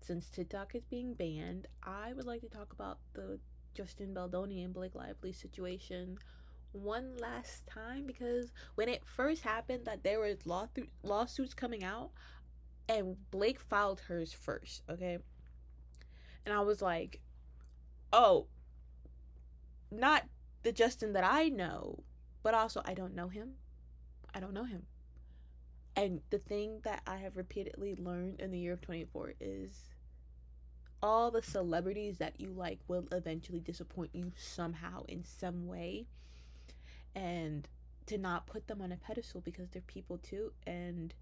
since TikTok is being banned, I would like to talk about the Justin Baldoni and Blake Lively situation one last time, because when it first happened that there was lawsuits coming out, and Blake filed hers first, okay? And I was like, oh, not the Justin that I know, but also I don't know him. I don't know him. And the thing that I have repeatedly learned in the year of 24 is all the celebrities that you like will eventually disappoint you somehow in some way. And to not put them on a pedestal because they're people too. And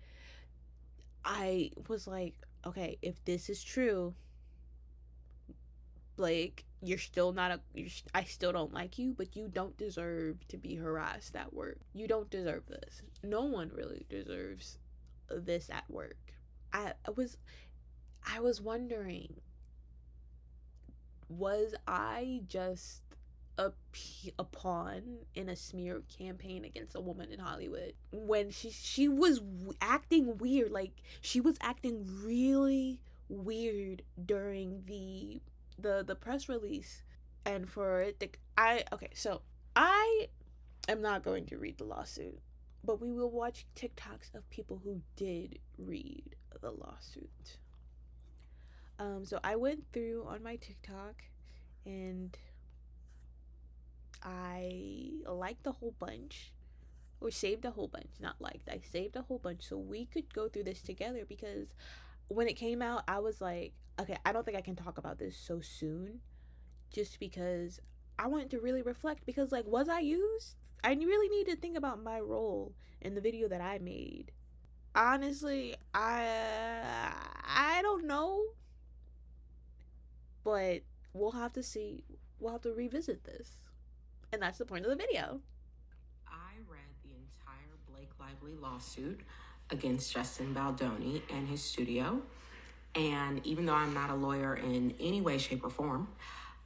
I was like, okay, if this is true, Blake, you're still not I still don't like you, but you don't deserve to be harassed at work. You don't deserve this. No one really deserves this at work. I was wondering, was I just a pawn in a smear campaign against a woman in Hollywood when she was acting weird, like she was acting really weird during the press release. And for it to, I okay, so I am not going to read the lawsuit, but we will watch TikToks of people who did read the lawsuit. So I went through on my TikTok and I liked a whole bunch, or saved a whole bunch, not liked. I saved a whole bunch so we could go through this together, because when it came out, I was like, okay, I don't think I can talk about this so soon, just because I wanted to really reflect, because like, was I used? I really need to think about my role in the video that I made. Honestly, I don't know, but we'll have to see. We'll have to revisit this. And that's the point of the video. I read the entire Blake Lively lawsuit against Justin Baldoni and his studio. And even though I'm not a lawyer in any way, shape, or form,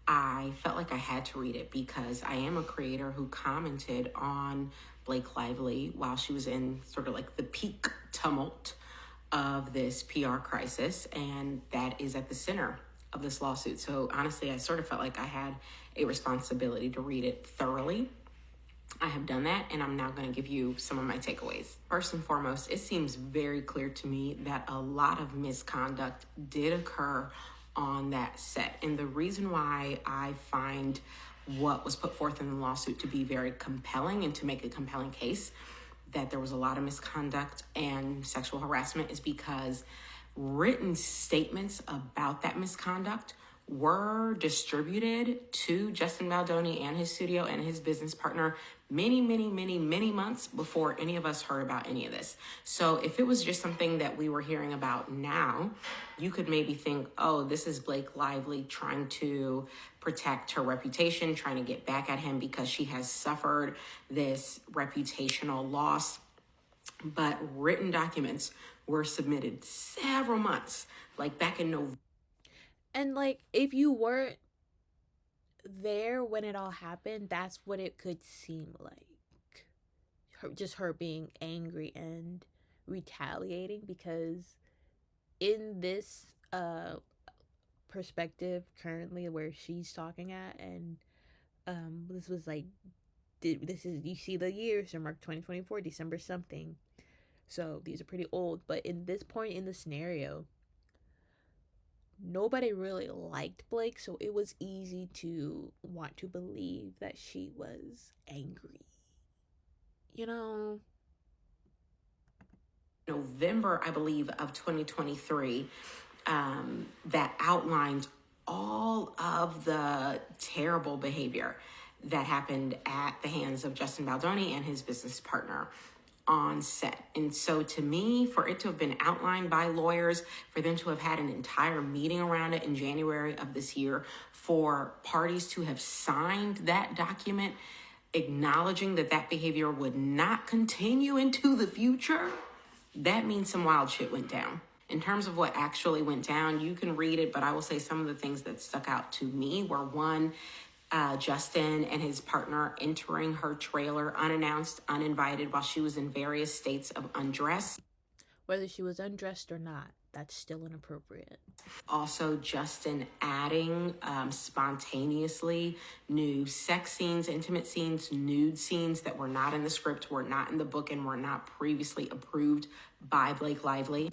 I felt like I had to read it because I am a creator who commented on Blake Lively while she was in sort of like the peak tumult of this PR crisis. And that is at the center of this lawsuit. So honestly, I sort of felt like I had a responsibility to read it thoroughly. I have done that, and I'm now going to give you some of my takeaways. First and foremost, it seems very clear to me that a lot of misconduct did occur on that set. And the reason why I find what was put forth in the lawsuit to be very compelling and to make a compelling case that there was a lot of misconduct and sexual harassment is because written statements about that misconduct were distributed to Justin Baldoni and his studio and his business partner many, many, many, many months before any of us heard about any of this. So if it was just something that we were hearing about now, you could maybe think, oh, this is Blake Lively trying to protect her reputation, trying to get back at him because she has suffered this reputational loss. But written documents were submitted several months, like back in November. And like, if you weren't there when it all happened, that's what it could seem like. Her being angry and retaliating, because in this perspective currently where she's talking at, and this was like, this is, you see the years, so March 2024, December something, so these are pretty old. But in this point in the scenario, nobody really liked Blake, so it was easy to want to believe that she was angry. You know? November, I believe, of 2023, that outlined all of the terrible behavior that happened at the hands of Justin Baldoni and his business partner on set. And so to me, for it to have been outlined by lawyers, for them to have had an entire meeting around it in January of this year, for parties to have signed that document acknowledging that that behavior would not continue into the future, that means some wild shit went down. In terms of what actually went down, you can read it, but I will say some of the things that stuck out to me were, one, Justin and his partner entering her trailer unannounced, uninvited, while she was in various states of undress. Whether she was undressed or not, that's still inappropriate. Also, Justin adding spontaneously new sex scenes, intimate scenes, nude scenes that were not in the script, were not in the book, and were not previously approved by Blake Lively.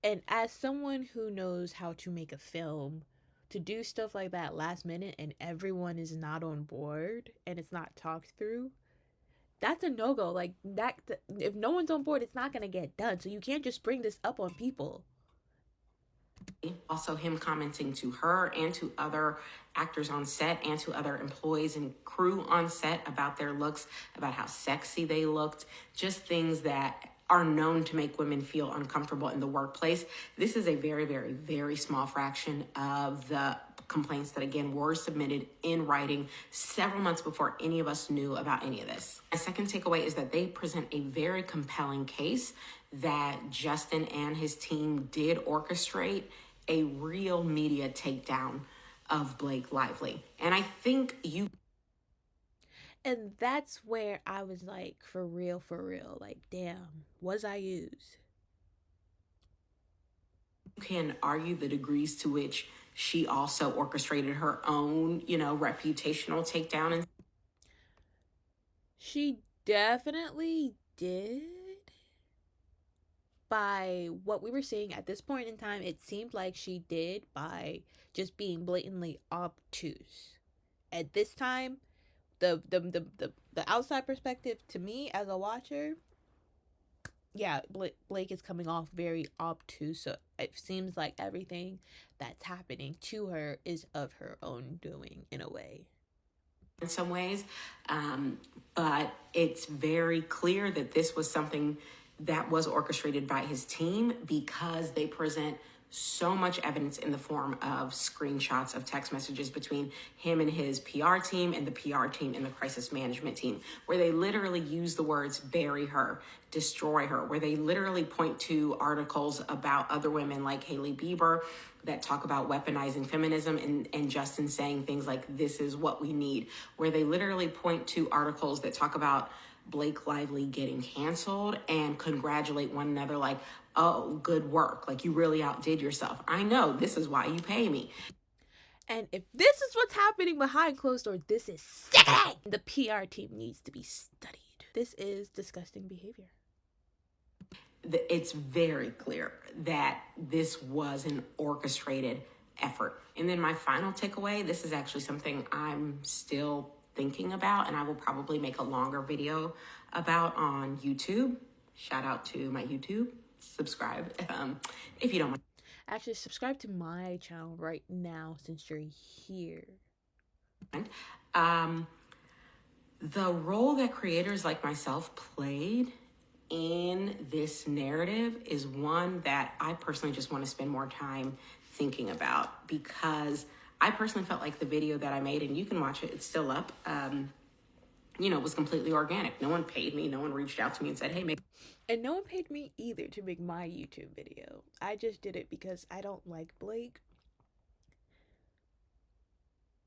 And as someone who knows how to make a film, to do stuff like that last minute and everyone is not on board and it's not talked through, that's a no-go. Like that, if no one's on board, it's not going to get done. So you can't just bring this up on people. Also, him commenting to her and to other actors on set and to other employees and crew on set about their looks, about how sexy they looked, just things that are known to make women feel uncomfortable in the workplace. This is a very, very, very small fraction of the complaints that, again, were submitted in writing several months before any of us knew about any of this. My second takeaway is that they present a very compelling case that Justin and his team did orchestrate a real media takedown of Blake Lively. And I think And that's where I was like, for real, like, damn, was I used? You can argue the degrees to which she also orchestrated her own, reputational takedown. And she definitely did. By what we were seeing at this point in time, it seemed like she did by just being blatantly obtuse. At this time, the outside perspective to me as a watcher, yeah, Blake is coming off very obtuse. So it seems like everything that's happening to her is of her own doing in a way. In some ways, but it's very clear that this was something that was orchestrated by his team because they present so much evidence in the form of screenshots of text messages between him and his PR team and the PR team and the crisis management team, where they literally use the words bury her, destroy her, where they literally point to articles about other women like Hailey Bieber that talk about weaponizing feminism and Justin saying things like, this is what we need, where they literally point to articles that talk about Blake Lively getting canceled and congratulate one another like, oh, good work. Like, you really outdid yourself. I know, this is why you pay me. And if this is what's happening behind closed doors, this is sickening. The PR team needs to be studied. This is disgusting behavior. It's very clear that this was an orchestrated effort. And then my final takeaway, this is actually something I'm still thinking about, and I will probably make a longer video about on YouTube. Shout out to my YouTube. Subscribe if you don't mind. Actually, subscribe to my channel right now since you're here. The role that creators like myself played in this narrative is one that I personally just want to spend more time thinking about, because I personally felt like the video that I made, and you can watch it, it's still up, was completely organic. No one paid me. No one reached out to me and said, hey, make. And no one paid me either to make my YouTube video. I just did it because I don't like Blake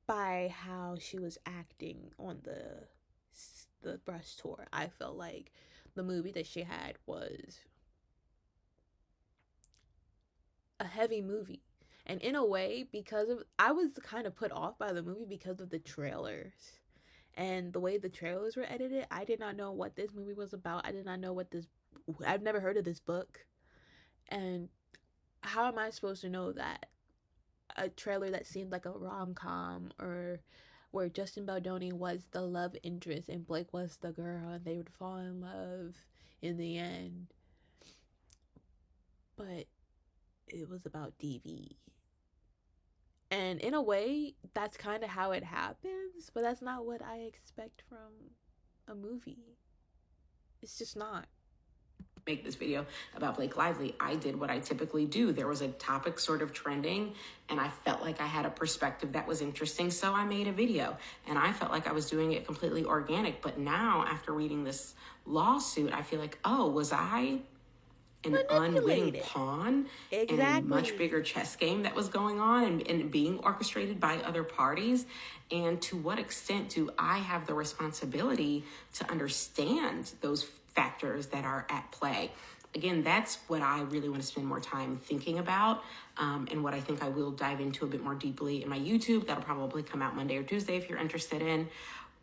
by how she was acting on the bus tour. I felt like the movie that she had was a heavy movie. And in a way, I was kind of put off by the movie because of the trailers. And the way the trailers were edited, I did not know what this movie was about. I did not know I've never heard of this book. And how am I supposed to know that a trailer that seemed like a rom-com, or where Justin Baldoni was the love interest and Blake was the girl and they would fall in love in the end, but it was about DV. And in a way, that's kind of how it happens, but that's not what I expect from a movie. It's just not. Make this video about Blake Lively. I did what I typically do. There was a topic sort of trending and I felt like I had a perspective that was interesting, so I made a video, and I felt like I was doing it completely organic. But now, after reading this lawsuit, I feel like, oh, was I an unwitting pawn in a much bigger chess game that was going on and being orchestrated by other parties? And to what extent do I have the responsibility to understand those factors that are at play? again, that's what I really want to spend more time thinking about, and what I think I will dive into a bit more deeply in my YouTube. That'll probably come out Monday or Tuesday if you're interested in.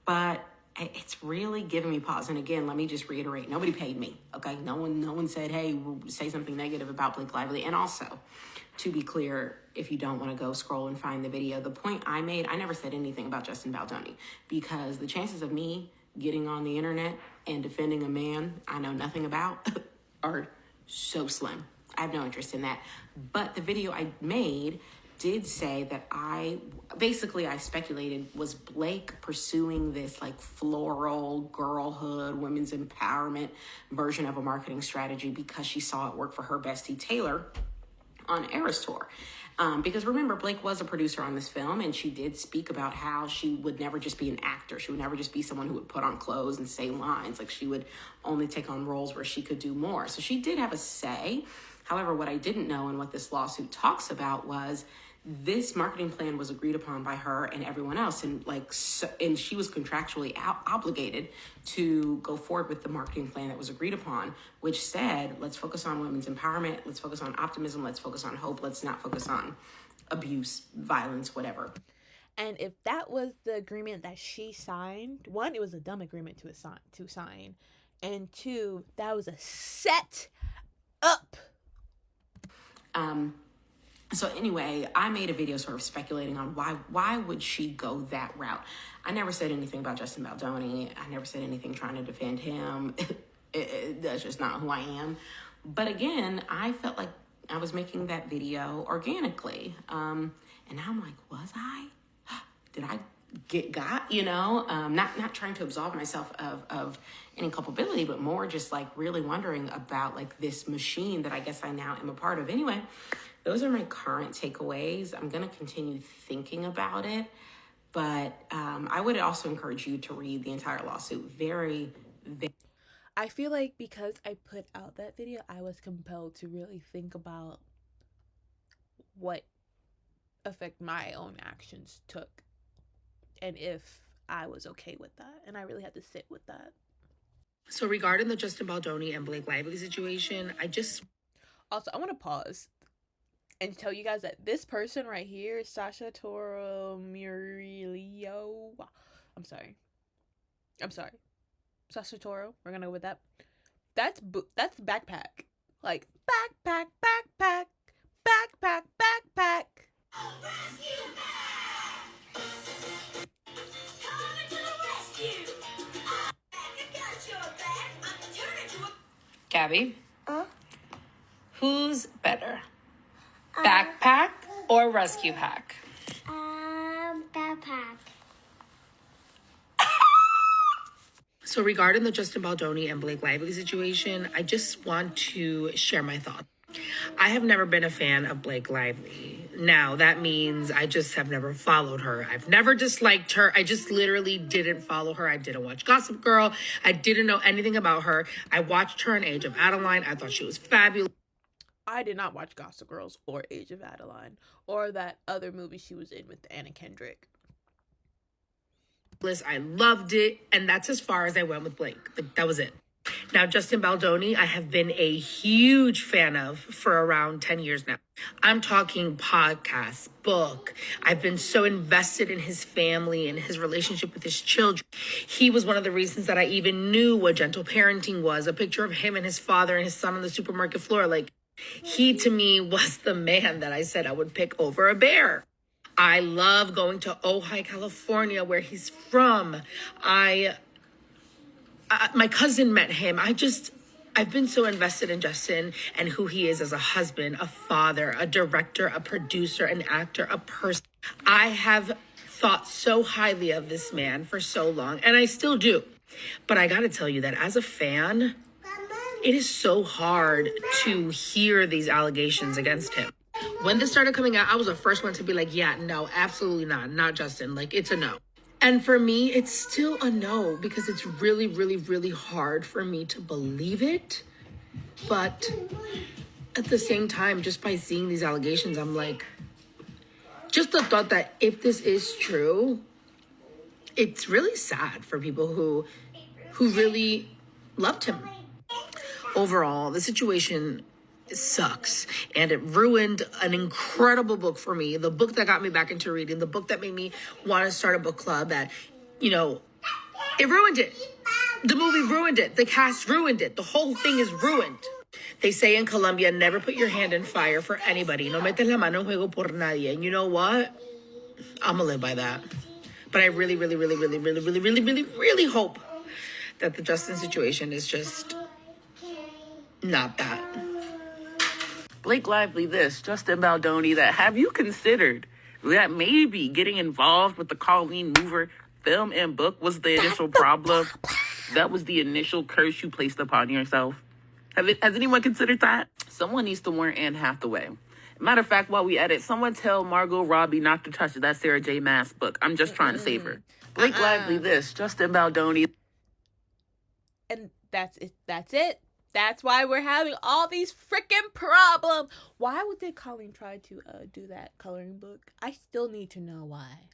But it's really giving me pause. And again, let me just reiterate, nobody paid me, okay? No one said, hey, say something negative about Blake Lively. And also, to be clear, if you don't want to go scroll and find the video, the point I made, I never said anything about Justin Baldoni, because the chances of me getting on the internet and defending a man I know nothing about are so slim. I have no interest in that. But the video I made did say that I speculated, was Blake pursuing this like floral girlhood, women's empowerment version of a marketing strategy because she saw it work for her bestie Taylor on Eras Tour. Because remember, Blake was a producer on this film, and she did speak about how she would never just be an actor. She would never just be someone who would put on clothes and say lines. Like, she would only take on roles where she could do more. So she did have a say. However, what I didn't know and what this lawsuit talks about was this marketing plan was agreed upon by her and everyone else, and and she was contractually obligated to go forward with the marketing plan that was agreed upon, which said, let's focus on women's empowerment, let's focus on optimism, let's focus on hope, let's not focus on abuse, violence, whatever. And if that was the agreement that she signed, one, it was a dumb agreement to sign, and two, that was a set up. So anyway, I made a video sort of speculating on why would she go that route. I never said anything about Justin Baldoni. I never said anything trying to defend him. That's just not who I am. But again, I felt like I was making that video organically. And now I'm like, was I? Did I get got? Not trying to absolve myself of any culpability, but more just like really wondering about like this machine that I guess I now am a part of. Anyway, those are my current takeaways. I'm going to continue thinking about it, but I would also encourage you to read the entire lawsuit. I feel like because I put out that video, I was compelled to really think about what effect my own actions took and if I was okay with that. And I really had to sit with that. So regarding the Justin Baldoni and Blake Lively situation, Also, I want to pause and tell you guys that this person right here, Sasha Toro Murillo. I'm sorry. Sasha Toro. We're gonna go with that. That's backpack. Like backpack. Gabby, who's better? Backpack or rescue pack? Backpack. So regarding the Justin Baldoni and Blake Lively situation, I just want to share my thoughts. I have never been a fan of Blake Lively. Now, that means I just have never followed her. I've never disliked her. I just literally didn't follow her. I didn't watch Gossip Girl. I didn't know anything about her. I watched her in Age of Adeline. I thought she was fabulous. I did not watch Gossip Girls or Age of Adeline or that other movie she was in with Anna Kendrick. I loved it, and that's as far as I went with Blake. Like, that was it. Now, Justin Baldoni, I have been a huge fan of for around 10 years now. I'm talking podcast, book. I've been so invested in his family and his relationship with his children. He was one of the reasons that I even knew what gentle parenting was. A picture of him and his father and his son on the supermarket floor. Like, he, to me, was the man that I said I would pick over a bear. I love going to Ojai, California, where he's from. My cousin met him. I've been so invested in Justin and who he is as a husband, a father, a director, a producer, an actor, a person. I have thought so highly of this man for so long, and I still do. But I gotta tell you that as a fan, it is so hard to hear these allegations against him. When this started coming out, I was the first one to be like, yeah, no, absolutely not Justin. Like, it's a no. And for me, it's still a no because it's really, really, really hard for me to believe it. But at the same time, just by seeing these allegations, I'm like, just the thought that if this is true, it's really sad for people who really loved him. overall, the situation sucks, and it ruined an incredible book for me. The book that got me back into reading, the book that made me want to start a book club. That, you know, it ruined it. The movie ruined it. The cast ruined it. The whole thing is ruined. They say in Colombia, never put your hand in fire for anybody. No metes la mano en juego por nadie. And you know what? I'm gonna live by that. But I really, really, really, really, really, really, really, really, really hope that the Justin situation is just not that. Blake Lively this, Justin Baldoni that. Have you considered that maybe getting involved with the Colleen Hoover film and book was the initial problem? That was the initial curse you placed upon yourself? Has anyone considered that? Someone needs to warn Anne Hathaway. Matter of fact, while we edit, someone tell Margot Robbie not to touch that Sarah J. Maas book. I'm just trying to save her. Blake Lively this, Justin Baldoni. And that's it. That's it. That's why we're having all these freaking problems. Why would they Colleen try to do that coloring book? I still need to know why.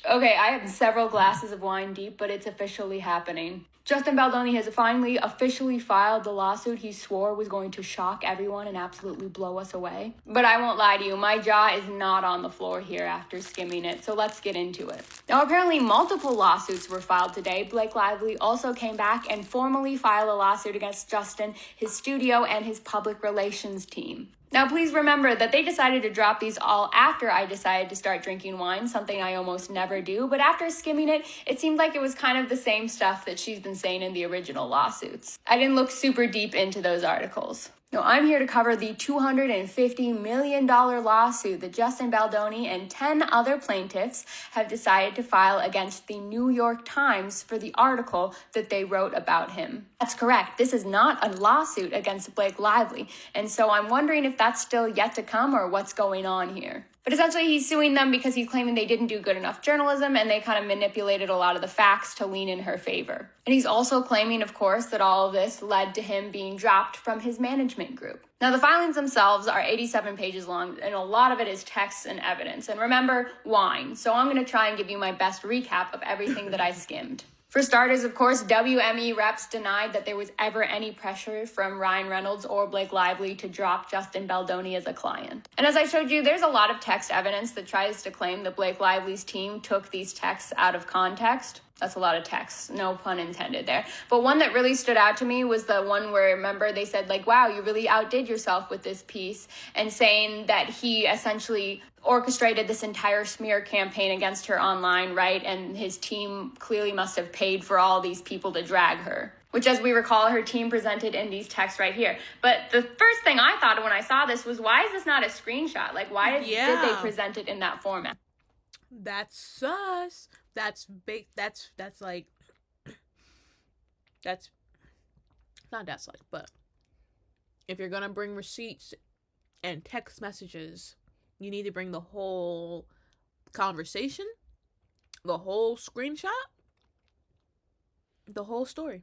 Okay, I have several glasses of wine deep, but it's officially happening. Justin Baldoni has finally officially filed the lawsuit he swore was going to shock everyone and absolutely blow us away. But I won't lie to you, my jaw is not on the floor here after skimming it, so let's get into it. Now, apparently multiple lawsuits were filed today. Blake Lively also came back and formally filed a lawsuit against Justin, his studio, and his public relations team. Now, please remember that they decided to drop these all after I decided to start drinking wine, something I almost never do. But after skimming it, it seemed like it was kind of the same stuff that she's been saying in the original lawsuits. I didn't look super deep into those articles. No, I'm here to cover the $250 million lawsuit that Justin Baldoni and 10 other plaintiffs have decided to file against the New York Times for the article that they wrote about him. That's correct. This is not a lawsuit against Blake Lively, and so I'm wondering if that's still yet to come or what's going on here. But essentially, he's suing them because he's claiming they didn't do good enough journalism and they kind of manipulated a lot of the facts to lean in her favor. And he's also claiming, of course, that all of this led to him being dropped from his management group. Now, the filings themselves are 87 pages long, and a lot of it is text and evidence. And remember, wine. So I'm going to try and give you my best recap of everything that I skimmed. For starters, of course, WME reps denied that there was ever any pressure from Ryan Reynolds or Blake Lively to drop Justin Baldoni as a client. And as I showed you, there's a lot of text evidence that tries to claim that Blake Lively's team took these texts out of context. That's a lot of text, no pun intended there. But one that really stood out to me was the one where, remember, they said, like, wow, you really outdid yourself with this piece, and saying that he essentially orchestrated this entire smear campaign against her online, right? And his team clearly must have paid for all these people to drag her, which, as we recall, her team presented in these texts right here. But the first thing I thought when I saw this was, why is this not a screenshot? Like, why did they present it in that format? That's sus. That's big. That's like, that's not that's like, but if you're gonna bring receipts and text messages, you need to bring the whole conversation, the whole screenshot, the whole story.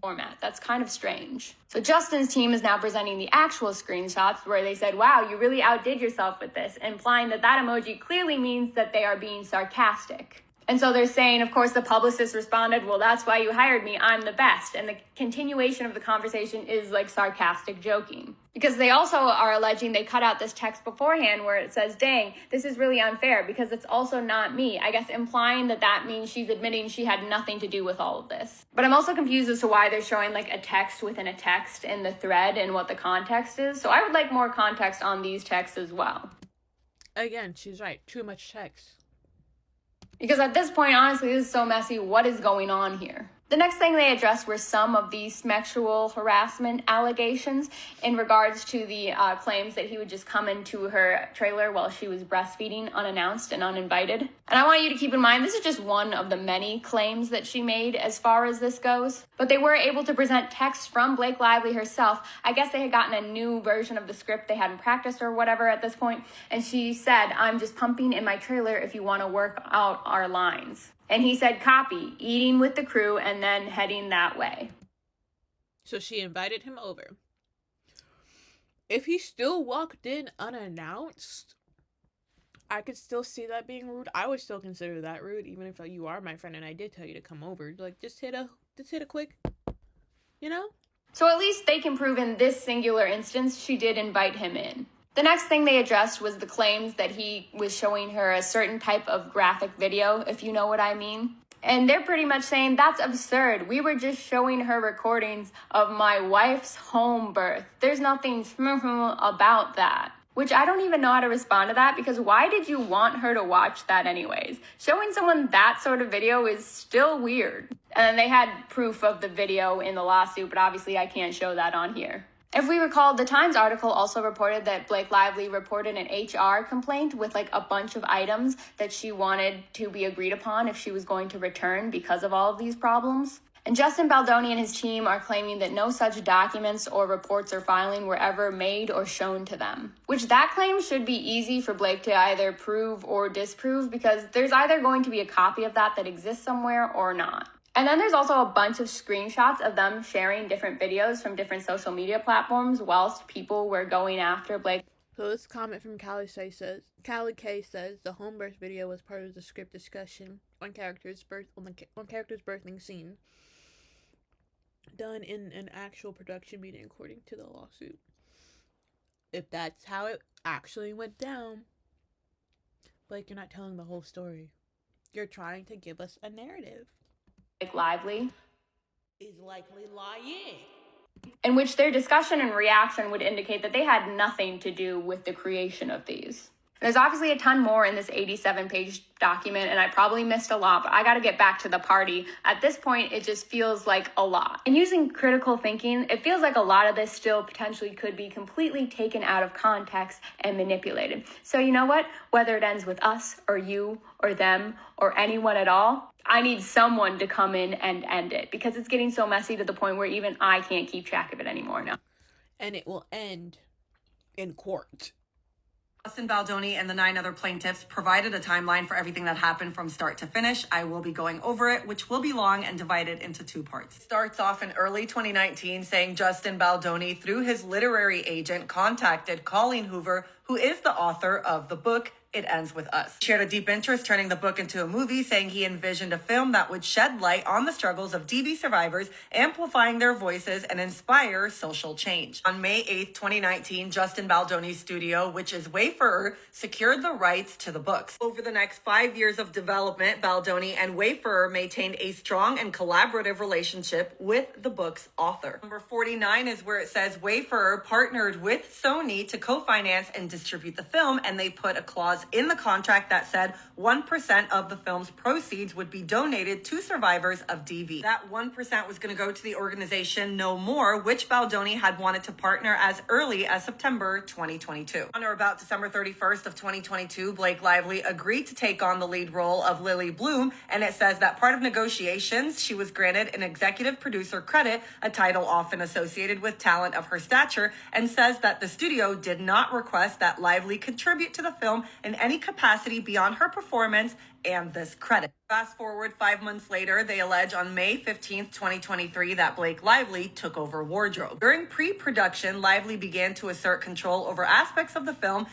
Format. That's kind of strange. So Justin's team is now presenting the actual screenshots where they said, wow, you really outdid yourself with this, implying that that emoji clearly means that they are being sarcastic. And so they're saying, of course, the publicist responded, well, that's why you hired me. I'm the best. And the continuation of the conversation is like sarcastic joking. Because they also are alleging they cut out this text beforehand where it says, dang, this is really unfair because it's also not me. I guess implying that that means she's admitting she had nothing to do with all of this. But I'm also confused as to why they're showing like a text within a text in the thread and what the context is. So I would like more context on these texts as well. Again, she's right. Too much text. Because at this point, honestly, this is so messy. What is going on here? The next thing they addressed were some of these sexual harassment allegations in regards to the claims that he would just come into her trailer while she was breastfeeding unannounced and uninvited. And I want you to keep in mind, this is just one of the many claims that she made as far as this goes. But they were able to present texts from Blake Lively herself. I guess they had gotten a new version of the script they hadn't practiced or whatever at this point. And she said, I'm just pumping in my trailer if you want to work out our lines. And he said, copy, eating with the crew, and then heading that way. So she invited him over. If he still walked in unannounced, I could still see that being rude. I would still consider that rude, even if you are my friend and I did tell you to come over. Like, just hit a quick, you know? So at least they can prove in this singular instance she did invite him in. The next thing they addressed was the claims that he was showing her a certain type of graphic video, if you know what I mean. And they're pretty much saying, that's absurd. We were just showing her recordings of my wife's home birth. There's nothing about that. Which I don't even know how to respond to that, because why did you want her to watch that anyways? Showing someone that sort of video is still weird. And they had proof of the video in the lawsuit, but obviously I can't show that on here. If we recall, the Times article also reported that Blake Lively reported an HR complaint with like a bunch of items that she wanted to be agreed upon if she was going to return because of all of these problems. And Justin Baldoni and his team are claiming that no such documents or reports or filing were ever made or shown to them. Which that claim should be easy for Blake to either prove or disprove, because there's either going to be a copy of that exists somewhere or not. And then there's also a bunch of screenshots of them sharing different videos from different social media platforms whilst people were going after Blake. So this comment from Callie K says the home birth video was part of the script discussion on character's birthing scene, done in an actual production meeting according to the lawsuit. If that's how it actually went down, Blake, you're not telling the whole story. You're trying to give us a narrative. Blake Lively Is likely lying. in which their discussion and reaction would indicate that they had nothing to do with the creation of these. There's obviously a ton more in this 87-page document, and I probably missed a lot, but I got to get back to the party. At this point, it just feels like a lot. And using critical thinking, it feels like a lot of this still potentially could be completely taken out of context and manipulated. So you know what? Whether it ends with us or you or them or anyone at all, I need someone to come in and end it, because it's getting so messy to the point where even I can't keep track of it anymore now. And it will end in court. Justin Baldoni and the 9 other plaintiffs provided a timeline for everything that happened from start to finish. I will be going over it, which will be long and divided into 2 parts. Starts off in early 2019 saying Justin Baldoni, through his literary agent, contacted Colleen Hoover, who is the author of the book It Ends With Us. He shared a deep interest turning the book into a movie, saying he envisioned a film that would shed light on the struggles of DV survivors, amplifying their voices and inspire social change. On May 8th, 2019, Justin Baldoni's studio, which is Wayfarer, secured the rights to the books. Over the next 5 years of development, Baldoni and Wayfarer maintained a strong and collaborative relationship with the book's author. Number 49 is where it says Wayfarer partnered with Sony to co-finance and distribute the film, and they put a clause in the contract that said 1% of the film's proceeds would be donated to survivors of DV. That 1% was going to go to the organization No More, which Baldoni had wanted to partner as early as September 2022. On or about December 31st of 2022, Blake Lively agreed to take on the lead role of Lily Bloom, and it says that part of negotiations, she was granted an executive producer credit, a title often associated with talent of her stature, and says that the studio did not request that Lively contribute to the film in any capacity beyond her performance and this credit. Fast forward 5 months later, they allege on May 15th, 2023, that Blake Lively took over wardrobe. During pre-production, Lively began to assert control over aspects of the film.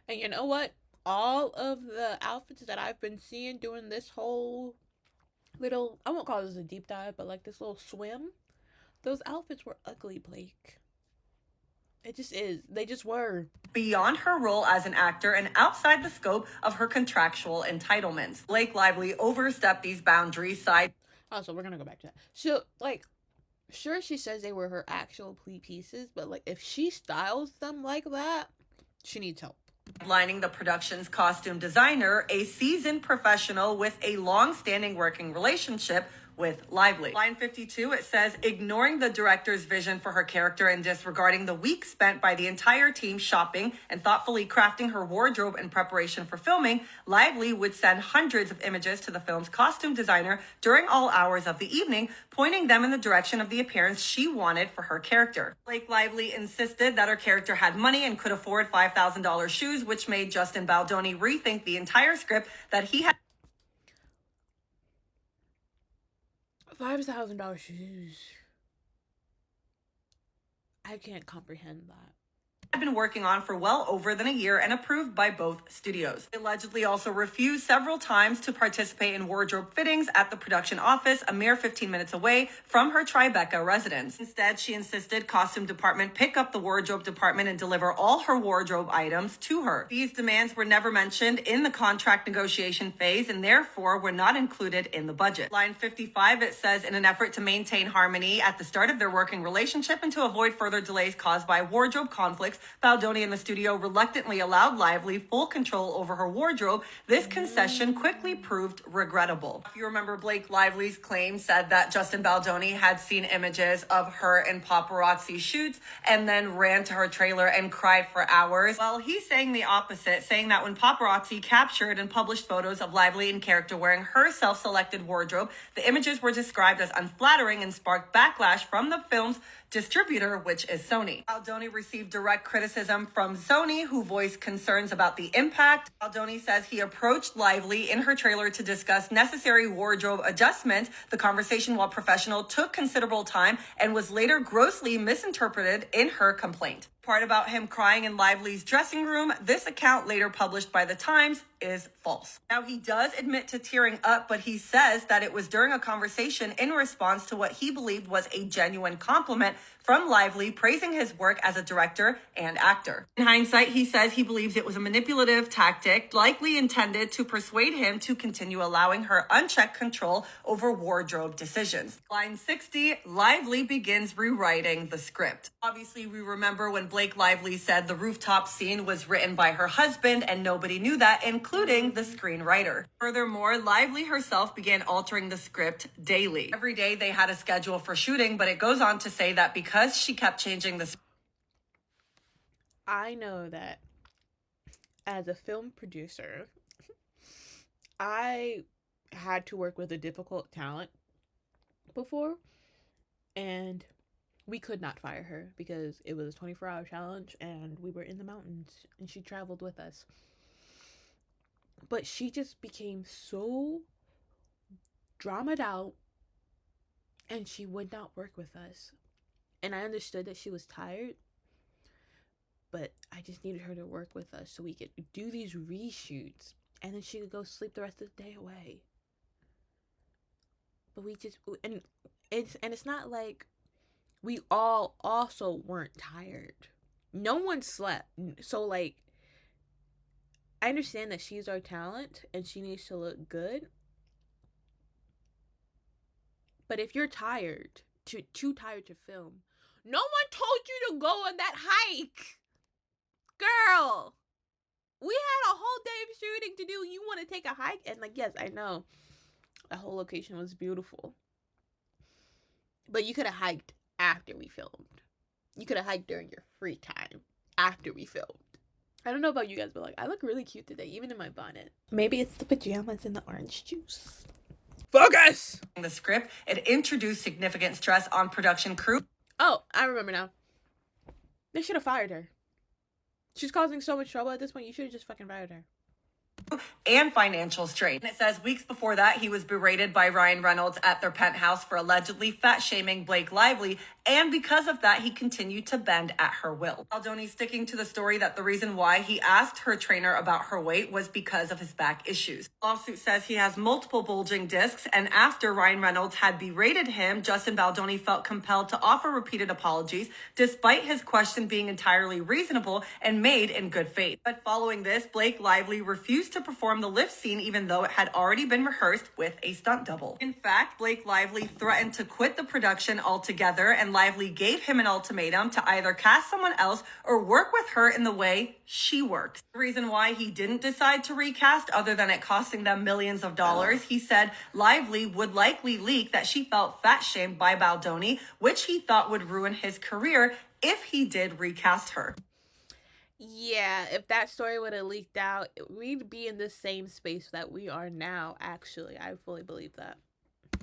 And you know what? All of the outfits that I've been seeing during this whole little, I won't call this a deep dive, but like this little swim, those outfits were ugly, Blake. It just is. They just were. Beyond her role as an actor and outside the scope of her contractual entitlements. Blake Lively overstepped these boundaries. Also, we're gonna go back to that. So, like, sure, she says they were her actual plea pieces, but like, if she styles them like that, she needs help. Lining the production's costume designer, a seasoned professional with a long-standing working relationship with Lively. Line 52, it says, ignoring the director's vision for her character and disregarding the weeks spent by the entire team shopping and thoughtfully crafting her wardrobe in preparation for filming, Lively would send hundreds of images to the film's costume designer during all hours of the evening, pointing them in the direction of the appearance she wanted for her character. Blake Lively insisted that her character had money and could afford $5,000 shoes, which made Justin Baldoni rethink the entire script that he had. $5,000 shoes. I can't comprehend that. had been working on for well over than a year and approved by both studios. She allegedly also refused several times to participate in wardrobe fittings at the production office a mere 15 minutes away from her Tribeca residence. Instead, she insisted costume department pick up the wardrobe department and deliver all her wardrobe items to her. These demands were never mentioned in the contract negotiation phase and therefore were not included in the budget. Line 55, it says, in an effort to maintain harmony at the start of their working relationship and to avoid further delays caused by wardrobe conflicts, Baldoni and the studio reluctantly allowed Lively full control over her wardrobe. This concession quickly proved regrettable. If you remember, Blake Lively's claim said that Justin Baldoni had seen images of her in paparazzi shoots and then ran to her trailer and cried for hours. Well, he's saying the opposite, saying that when paparazzi captured and published photos of Lively in character wearing her self-selected wardrobe, the images were described as unflattering and sparked backlash from the film's distributor, which is Sony. Baldoni received direct criticism from Sony, who voiced concerns about the impact. Baldoni says he approached Lively in her trailer to discuss necessary wardrobe adjustments. The conversation, while professional, took considerable time and was later grossly misinterpreted in her complaint. Part about him crying in Lively's dressing room, this account later published by The Times, is false. Now, he does admit to tearing up, but he says that it was during a conversation in response to what he believed was a genuine compliment from Lively praising his work as a director and actor. In hindsight, he says he believes it was a manipulative tactic, likely intended to persuade him to continue allowing her unchecked control over wardrobe decisions. Line 60, Lively begins rewriting the script. Obviously, we remember when Blake Lively said the rooftop scene was written by her husband and nobody knew that, including the screenwriter. Furthermore, Lively herself began altering the script daily. Every day they had a schedule for shooting, but it goes on to say that because she kept changing the I know that as a film producer, I had to work with a difficult talent before, and we could not fire her because it was a 24-hour challenge and we were in the mountains and she traveled with us. But she just became so dramaed out and she would not work with us. And I understood that she was tired, but I just needed her to work with us so we could do these reshoots and then she could go sleep the rest of the day away. But we just, and it's not like we all also weren't tired. No one slept. So like, I understand that she's our talent and she needs to look good. But if you're tired, too tired to film, no one told you to go on that hike. Girl, we had a whole day of shooting to do. You want to take a hike? And like, yes, I know the whole location was beautiful. But you could have hiked after we filmed. You could have hiked during your free time after we filmed. I don't know about you guys, but like, I look really cute today, even in my bonnet. Maybe it's the pajamas and the orange juice. Focus! The script, it introduced significant stress on production crew. Oh, I remember now. They should have fired her. She's causing so much trouble at this point. You should have just fucking fired her. And financial strain. And it says weeks before that, he was berated by Ryan Reynolds at their penthouse for allegedly fat-shaming Blake Lively, and because of that, he continued to bend at her will. Baldoni sticking to the story that the reason why he asked her trainer about her weight was because of his back issues. The lawsuit says he has multiple bulging discs, and after Ryan Reynolds had berated him, Justin Baldoni felt compelled to offer repeated apologies, despite his question being entirely reasonable and made in good faith. But following this, Blake Lively refused to perform the lift scene even though it had already been rehearsed with a stunt double. In fact, Blake Lively threatened to quit the production altogether, and Lively gave him an ultimatum to either cast someone else or work with her in the way she works. The reason why he didn't decide to recast, other than it costing them millions of dollars, he said Lively would likely leak that she felt fat shamed by Baldoni, which he thought would ruin his career if he did recast her. Yeah, if that story would have leaked out, we'd be in the same space that we are now, actually. I fully believe that.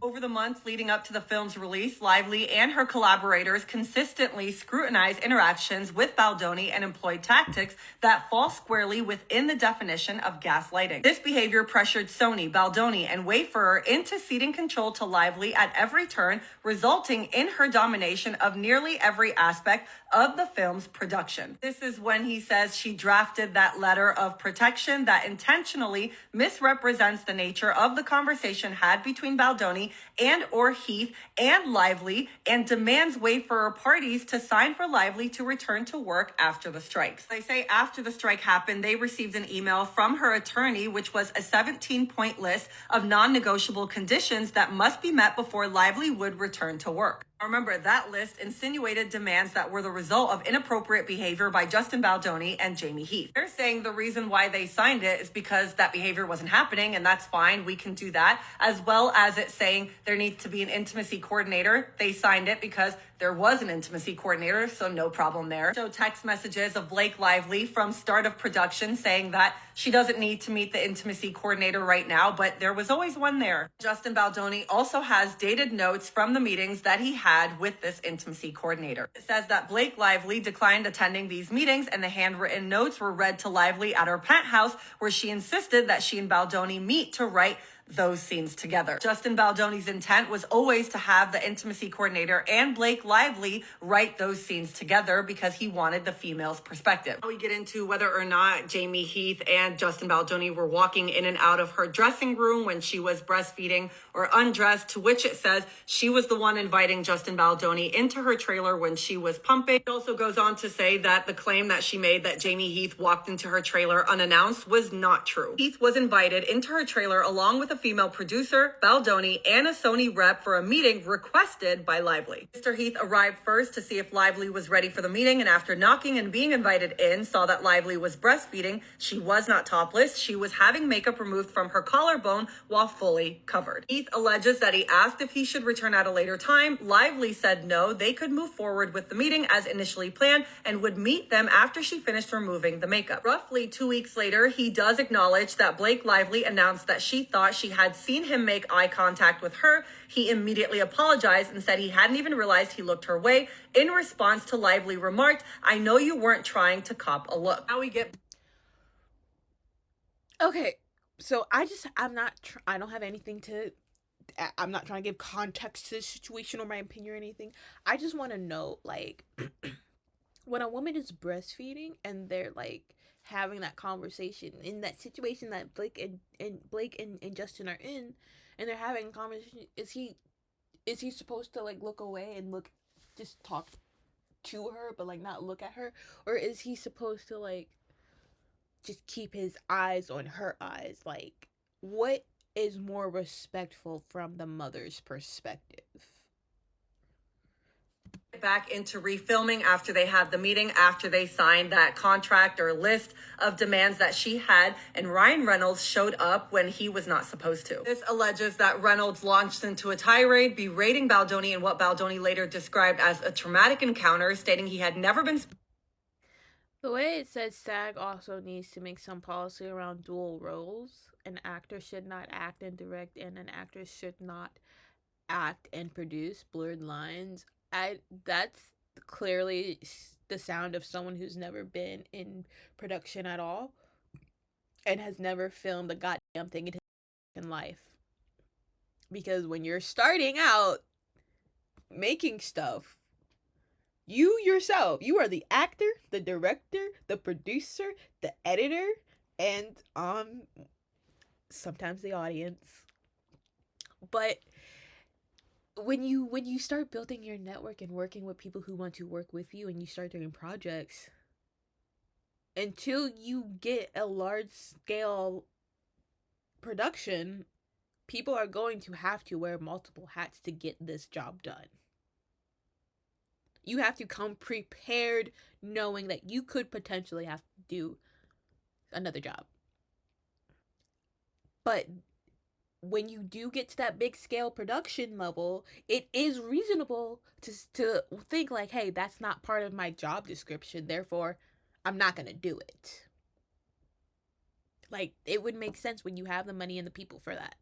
Over the months leading up to the film's release, Lively and her collaborators consistently scrutinized interactions with Baldoni and employed tactics that fall squarely within the definition of gaslighting. This behavior pressured Sony, Baldoni, and Wayfarer into ceding control to Lively at every turn, resulting in her domination of nearly every aspect of the film's production. This is when he says she drafted that letter of protection that intentionally misrepresents the nature of the conversation had between Baldoni and or Heath and Lively, and demands Wayfarer parties to sign for Lively to return to work after the strikes. They say after the strike happened, they received an email from her attorney, which was a 17-point list of non-negotiable conditions that must be met before Lively would return to work. Remember, that list insinuated demands that were the result of inappropriate behavior by Justin Baldoni and Jamie Heath. They're saying the reason why they signed it is because that behavior wasn't happening, and that's fine. We can do that. As well as it saying there needs to be an intimacy coordinator. They signed it because there was an intimacy coordinator, so no problem there. So text messages of Blake Lively from start of production saying that she doesn't need to meet the intimacy coordinator right now, but there was always one there. Justin Baldoni also has dated notes from the meetings that he had with this intimacy coordinator. It says that Blake Lively declined attending these meetings, and the handwritten notes were read to Lively at her penthouse, where she insisted that she and Baldoni meet to write those scenes together. Justin Baldoni's intent was always to have the intimacy coordinator and Blake Lively write those scenes together because he wanted the female's perspective. We get into whether or not Jamie Heath and Justin Baldoni were walking in and out of her dressing room when she was breastfeeding or undressed, to which it says she was the one inviting Justin Baldoni into her trailer when she was pumping. It also goes on to say that the claim that she made that Jamie Heath walked into her trailer unannounced was not true. Heath was invited into her trailer along with a female producer, Baldoni, and a Sony rep for a meeting requested by Lively. Mr. Heath arrived first to see if Lively was ready for the meeting, and after knocking and being invited in, saw that Lively was breastfeeding. She was not topless. She was having makeup removed from her collarbone while fully covered. Heath alleges that he asked if he should return at a later time. Lively said no, they could move forward with the meeting as initially planned and would meet them after she finished removing the makeup. Roughly 2 weeks later, he does acknowledge that Blake Lively announced that she thought she had seen him make eye contact with her. He immediately apologized and said he hadn't even realized he looked her way. In response to Lively remarked, "I know you weren't trying to cop a look." Now we get... Okay, so I don't have anything to, I'm not trying to give context to the situation or my opinion or anything. I just want to know, like, when a woman is breastfeeding and they're like having that conversation in that situation that Blake and Justin are in, and they're having a conversation, is he supposed to like look away and just talk to her but like not look at her, or is he supposed to like just keep his eyes on her eyes? Like, what is more respectful from the mother's perspective? Back into refilming after they had the meeting, after they signed that contract or list of demands that she had, and Ryan Reynolds showed up when he was not supposed to. This alleges that Reynolds launched into a tirade berating Baldoni in what Baldoni later described as a traumatic encounter, stating he had never been... The way it says SAG also needs to make some policy around dual roles. An actor should not act and direct, and an actress should not act and produce. Blurred lines. That's clearly the sound of someone who's never been in production at all and has never filmed a goddamn thing in life. Because when you're starting out making stuff, you yourself, you are the actor, the director, the producer, the editor, and sometimes the audience. But when you start building your network and working with people who want to work with you, and you start doing projects, until you get a large scale production, people are going to have to wear multiple hats to get this job done. You have to come prepared knowing that you could potentially have to do another job. But when you do get to that big scale production level, it is reasonable to think like, hey, that's not part of my job description, therefore I'm not going to do it. Like, it would make sense when you have the money and the people for that.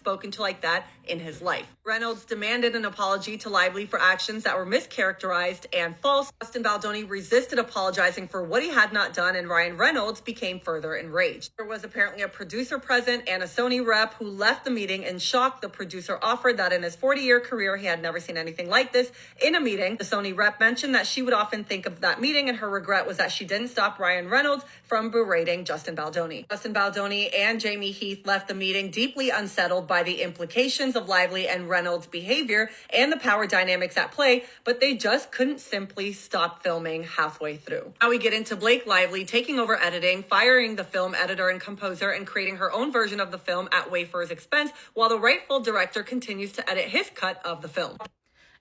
spoken to like that in his life. Reynolds demanded an apology to Lively for actions that were mischaracterized and false. Justin Baldoni resisted apologizing for what he had not done, and Ryan Reynolds became further enraged. There was apparently a producer present and a Sony rep who left the meeting in shock. The producer offered that in his 40-year career, he had never seen anything like this in a meeting. The Sony rep mentioned that she would often think of that meeting, and her regret was that she didn't stop Ryan Reynolds from berating Justin Baldoni. Justin Baldoni and Jamie Heath left the meeting deeply unsettled by the implications of Lively and Reynolds' behavior and the power dynamics at play, but they just couldn't simply stop filming halfway through. Now we get into Blake Lively taking over editing, firing the film editor and composer, and creating her own version of the film at Wayfair's expense, while the rightful director continues to edit his cut of the film.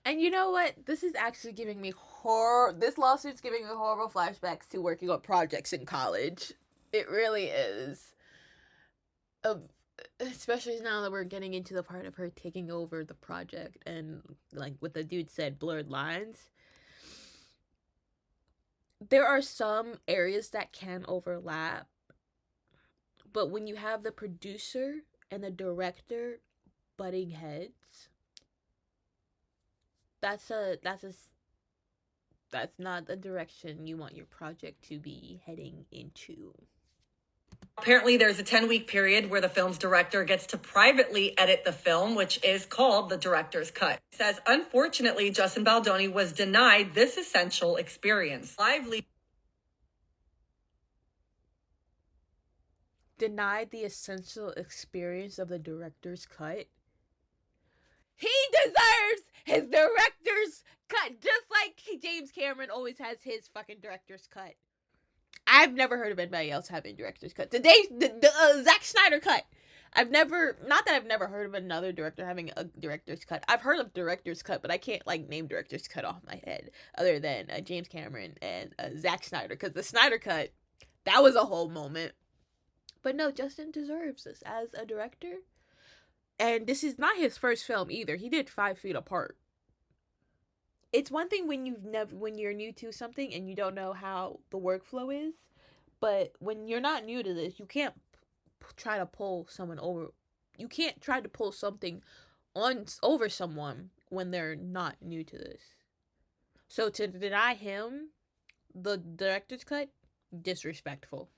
And you know what? This is actually giving me this lawsuit's giving me horrible flashbacks to working on projects in college. It really is. Especially now that we're getting into the part of her taking over the project and, like what the dude said, blurred lines. There are some areas that can overlap, but when you have the producer and the director butting heads, that's not the direction you want your project to be heading into. Apparently, there's a 10-week period where the film's director gets to privately edit the film, which is called the director's cut. It says, unfortunately, Justin Baldoni was denied this essential experience. Lively denied the essential experience of the director's cut. He deserves his director's cut, just like James Cameron always has his fucking director's cut. I've never heard of anybody else having director's cut. Today, the Zack Snyder cut. Not that I've never heard of another director having a director's cut. I've heard of director's cut, but I can't name director's cut off my head other than James Cameron and Zack Snyder, because the Snyder cut, that was a whole moment. But no, Justin deserves this as a director. And this is not his first film either. He did 5 Feet Apart. It's one thing when you're new to something and you don't know how the workflow is, but when you're not new to this, you can't try to pull someone over. You can't try to pull something over someone when they're not new to this. So to deny him the director's cut, disrespectful.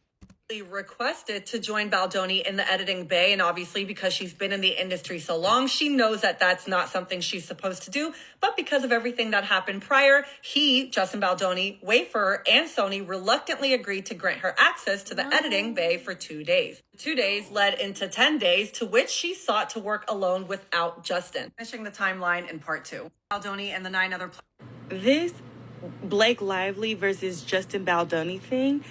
Requested to join Baldoni in the editing bay, and obviously because she's been in the industry so long, she knows that that's not something she's supposed to do. But because of everything that happened prior, Justin Baldoni, Wayfair, and Sony reluctantly agreed to grant her access to the editing bay for 2 days. 2 days led into 10 days, to which she sought to work alone without Justin. Finishing the timeline in part 2. Baldoni and the 9 other This Blake Lively versus Justin Baldoni thing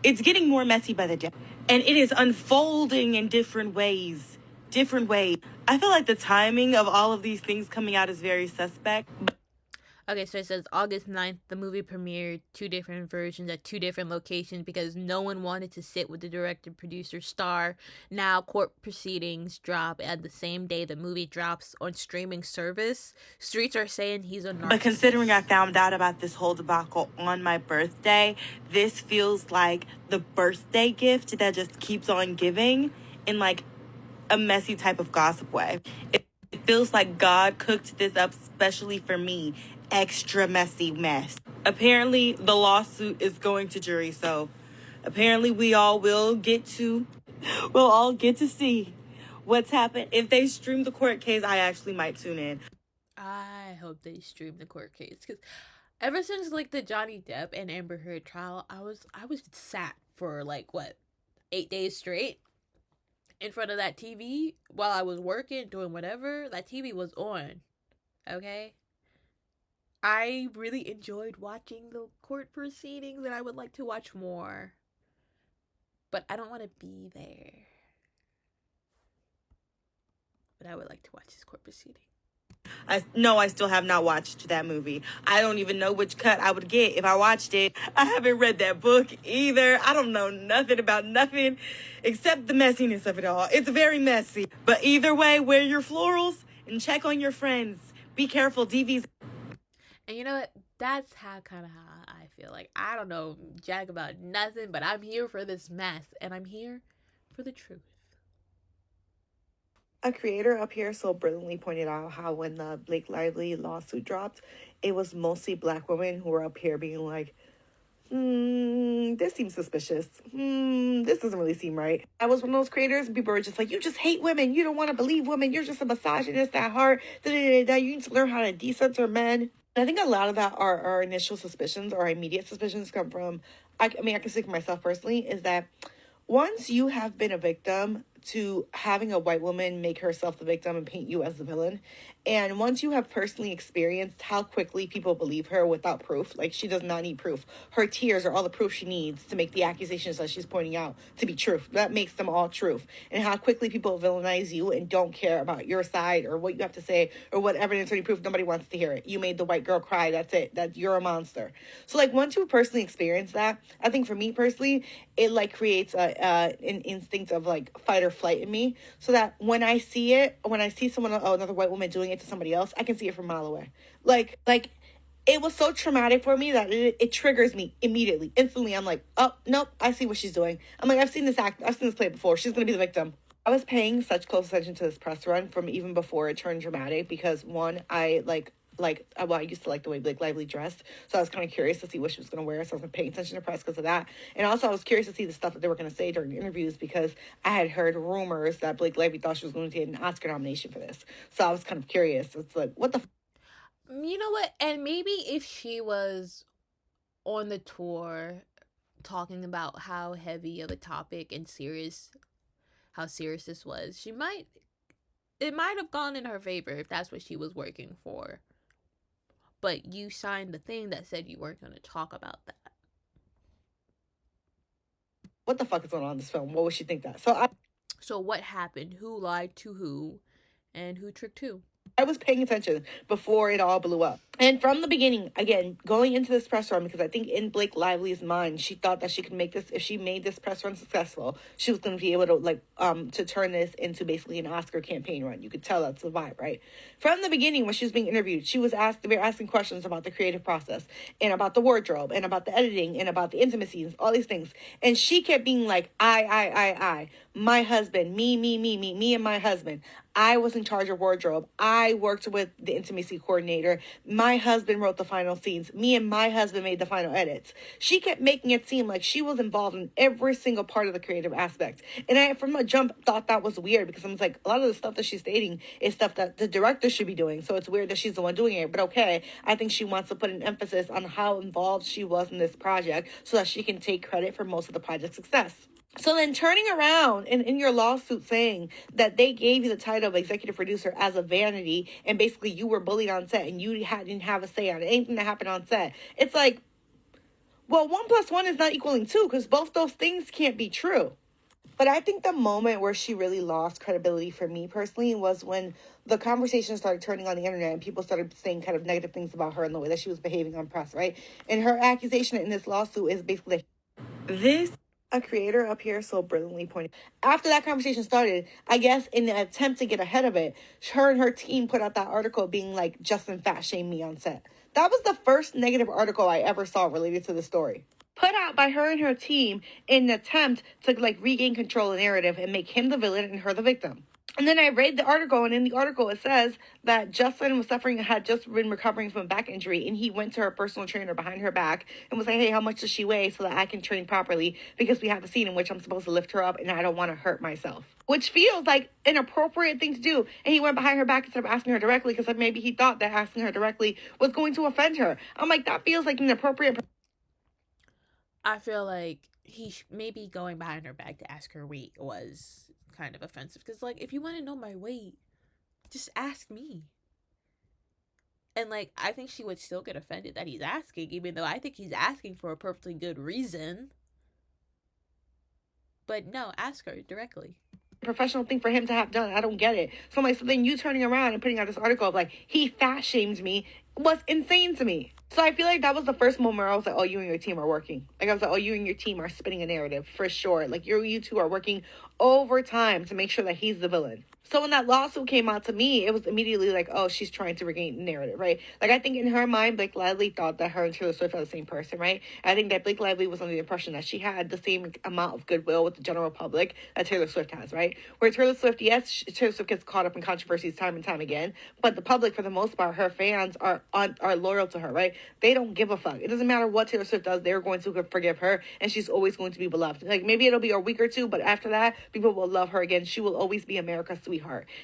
it's getting more messy by the day. And it is unfolding in different ways. I feel like the timing of all of these things coming out is very suspect. Okay, so it says August 9th, the movie premiered 2 different versions at 2 different locations because no one wanted to sit with the director, producer, star. Now, court proceedings drop at the same day the movie drops on streaming service. Streets are saying he's a narcissist. But considering I found out about this whole debacle on my birthday, this feels like the birthday gift that just keeps on giving in like a messy type of gossip way. It feels like God cooked this up specially for me. Extra messy mess. Apparently, the lawsuit is going to jury, so apparently we all we'll all get to see what's happened. If they stream the court case, I actually might tune in. I hope they stream the court case, because ever since the Johnny Depp and Amber Heard trial, I was sat for 8 days straight in front of that TV while I was working, doing whatever. That TV was on. Okay? I really enjoyed watching the court proceedings, and I would like to watch more. But I don't want to be there. But I would like to watch this court proceeding. I still have not watched that movie. I don't even know which cut I would get if I watched it. I haven't read that book either. I don't know nothing about nothing except the messiness of it all. It's very messy. But either way, wear your florals and check on your friends. Be careful, DVs. And you know what? That's how I feel. I don't know jack about nothing, but I'm here for this mess, and I'm here for the truth. A creator up here so brilliantly pointed out how when the Blake Lively lawsuit dropped, it was mostly black women who were up here being like, this seems suspicious. This doesn't really seem right. I was one of those creators and people were just like, you just hate women. You don't want to believe women. You're just a misogynist at heart. You need to learn how to decenter men. And I think a lot of that are our initial suspicions or immediate suspicions come from, I mean, I can speak for myself personally, is that once you have been a victim to having a white woman make herself the victim and paint you as the villain, and once you have personally experienced how quickly people believe her without proof, like she does not need proof. Her tears are all the proof she needs to make the accusations that she's pointing out to be truth. That makes them all truth. And how quickly people villainize you and don't care about your side or what you have to say or what evidence or any proof. Nobody wants to hear it. You made the white girl cry. That's it. That you're a monster. So like once you personally experience that, I think for me personally, it like creates an instinct of like fight or flight in me, so that when I see it, when I see someone, another white woman doing it to somebody else, I can see it from a mile away. Like it was so traumatic for me that it triggers me immediately, instantly. I'm like, oh nope, I see what she's doing. I'm like, I've seen this play before. She's gonna be the victim. I was paying such close attention to this press run from even before it turned dramatic because one, I used to like the way Blake Lively dressed, so I was kind of curious to see what she was going to wear, so I was paying attention to press because of that. And also I was curious to see the stuff that they were going to say during the interviews because I had heard rumors that Blake Lively thought she was going to get an Oscar nomination for this, so I was kind of curious. It's like, what the You know what? And maybe if she was on the tour talking about how heavy of a topic and how serious this was, it might have gone in her favor if that's what she was working for. But you signed the thing that said you weren't going to talk about that. What the fuck is going on in this film? What would she think that? So what happened? Who lied to who? And who tricked who? I was paying attention before it all blew up. And from the beginning, again, going into this press run, because I think in Blake Lively's mind, she thought that she could make this, if she made this press run successful, she was going to be able to, to turn this into basically an Oscar campaign run. You could tell that's the vibe, right? From the beginning, when she was being interviewed, they were asking questions about the creative process, and about the wardrobe, and about the editing, and about the intimacies, all these things. And she kept being like, I, my husband, me and my husband. I was in charge of wardrobe. I worked with the intimacy coordinator. My husband wrote the final scenes. Me and my husband made the final edits. She kept making it seem like she was involved in every single part of the creative aspect. And I, from a jump, thought that was weird because I was like, a lot of the stuff that she's stating is stuff that the director should be doing. So it's weird that she's the one doing it. But okay, I think she wants to put an emphasis on how involved she was in this project so that she can take credit for most of the project's success. So then turning around and in your lawsuit saying that they gave you the title of executive producer as a vanity and basically you were bullied on set and you didn't have a say on anything that happened on set. It's like, well, 1 + 1 is not equaling 2 because both those things can't be true. But I think the moment where she really lost credibility for me personally was when the conversation started turning on the internet and people started saying kind of negative things about her and the way that she was behaving on press, right? And her accusation in this lawsuit is basically a creator up here so brilliantly pointed. After that conversation started, I guess in the attempt to get ahead of it, her and her team put out that article being like, Justin fat shamed me on set. That was the first negative article I ever saw related to the story. Put out by her and her team in an attempt to regain control of the narrative and make him the villain and her the victim. And then I read the article, and in the article it says that Justin had just been recovering from a back injury, and he went to her personal trainer behind her back and was like, hey, how much does she weigh so that I can train properly because we have a scene in which I'm supposed to lift her up and I don't want to hurt myself. Which feels like an appropriate thing to do. And he went behind her back instead of asking her directly because maybe he thought that asking her directly was going to offend her. I'm like, that feels like an appropriate... I feel like he maybe going behind her back to ask her weight was kind of offensive because if you want to know my weight, just ask me. And I think she would still get offended that he's asking, even though I think he's asking for a perfectly good reason. But no, ask her directly. Professional thing for him to have done. I don't get it. So then you turning around and putting out this article of he fat shamed me was insane to me. So I feel like that was the first moment where I was like, oh, you and your team are working. I was like, oh, you and your team are spinning a narrative for sure. You two are working overtime to make sure that he's the villain. So when that lawsuit came out, to me, it was immediately like, oh, she's trying to regain narrative, right? Like, I think in her mind, Blake Lively thought that her and Taylor Swift are the same person, right? I think that Blake Lively was under the impression that she had the same amount of goodwill with the general public that Taylor Swift has, right? Where Taylor Swift, yes, Taylor Swift gets caught up in controversies time and time again, but the public, for the most part, her fans are loyal to her, right? They don't give a fuck. It doesn't matter what Taylor Swift does, they're going to forgive her, and she's always going to be beloved. Like, maybe it'll be a week or two, but after that, people will love her again. She will always be America's sweetheart.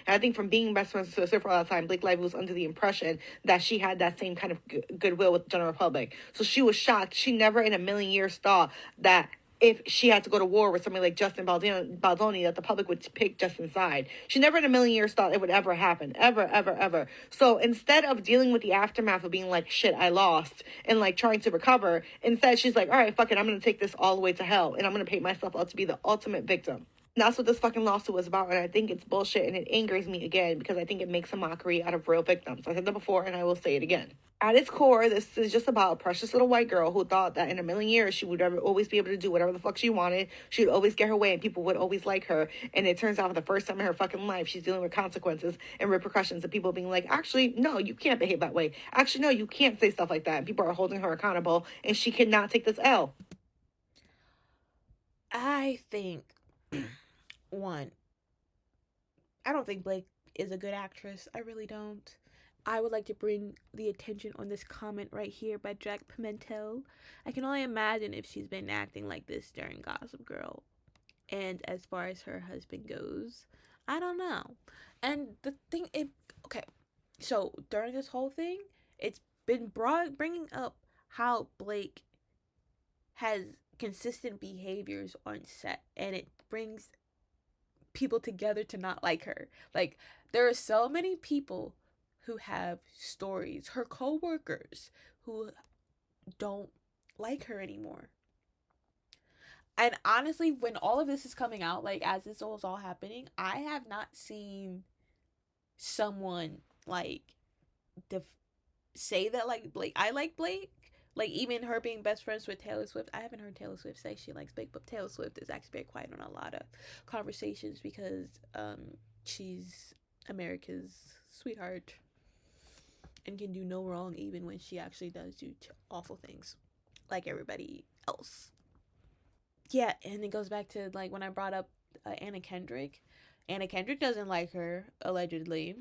And I think from being best friends with Taylor Swift for all that time, Blake Lively was under the impression that she had that same kind of goodwill with the general public. So she was shocked. She never in a million years thought that if she had to go to war with somebody like Justin Baldoni, that the public would pick Justin's side. She never in a million years thought it would ever happen. Ever, ever, ever. So instead of dealing with the aftermath of being like, shit, I lost, and like trying to recover, instead she's like, all right, fuck it, I'm going to take this all the way to hell, and I'm going to paint myself out to be the ultimate victim. And that's what this fucking lawsuit was about, and I think it's bullshit, and it angers me again, because I think it makes a mockery out of real victims. I said that before, and I will say it again. At its core, this is just about a precious little white girl who thought that in a million years she would always be able to do whatever the fuck she wanted. She would always get her way, and people would always like her. And it turns out for the first time in her fucking life, she's dealing with consequences and repercussions of people being like, actually, no, you can't behave that way. Actually, no, you can't say stuff like that. And people are holding her accountable, and she cannot take this L. I think, one, I don't think Blake is a good actress. I really don't. I would like to bring the attention on this comment right here by Jack Pimentel. I can only imagine if she's been acting like this during Gossip Girl. And as far as her husband goes, I don't know. And the thing, okay, so during this whole thing, it's been bringing up how Blake has consistent behaviors on set, and it brings people together to not like her. Like, there are so many people who have stories, her co-workers, who don't like her anymore. And honestly, when all of this is coming out, like, as this was all happening, I have not seen someone, like, say that, like, Blake, I like Blake. Like, even her being best friends with Taylor Swift, I haven't heard Taylor Swift say she likes Blake, but Taylor Swift is actually very quiet on a lot of conversations because she's America's sweetheart and can do no wrong even when she actually does do awful things like everybody else. Yeah, and it goes back to, like, when I brought up Anna Kendrick. Anna Kendrick doesn't like her, allegedly.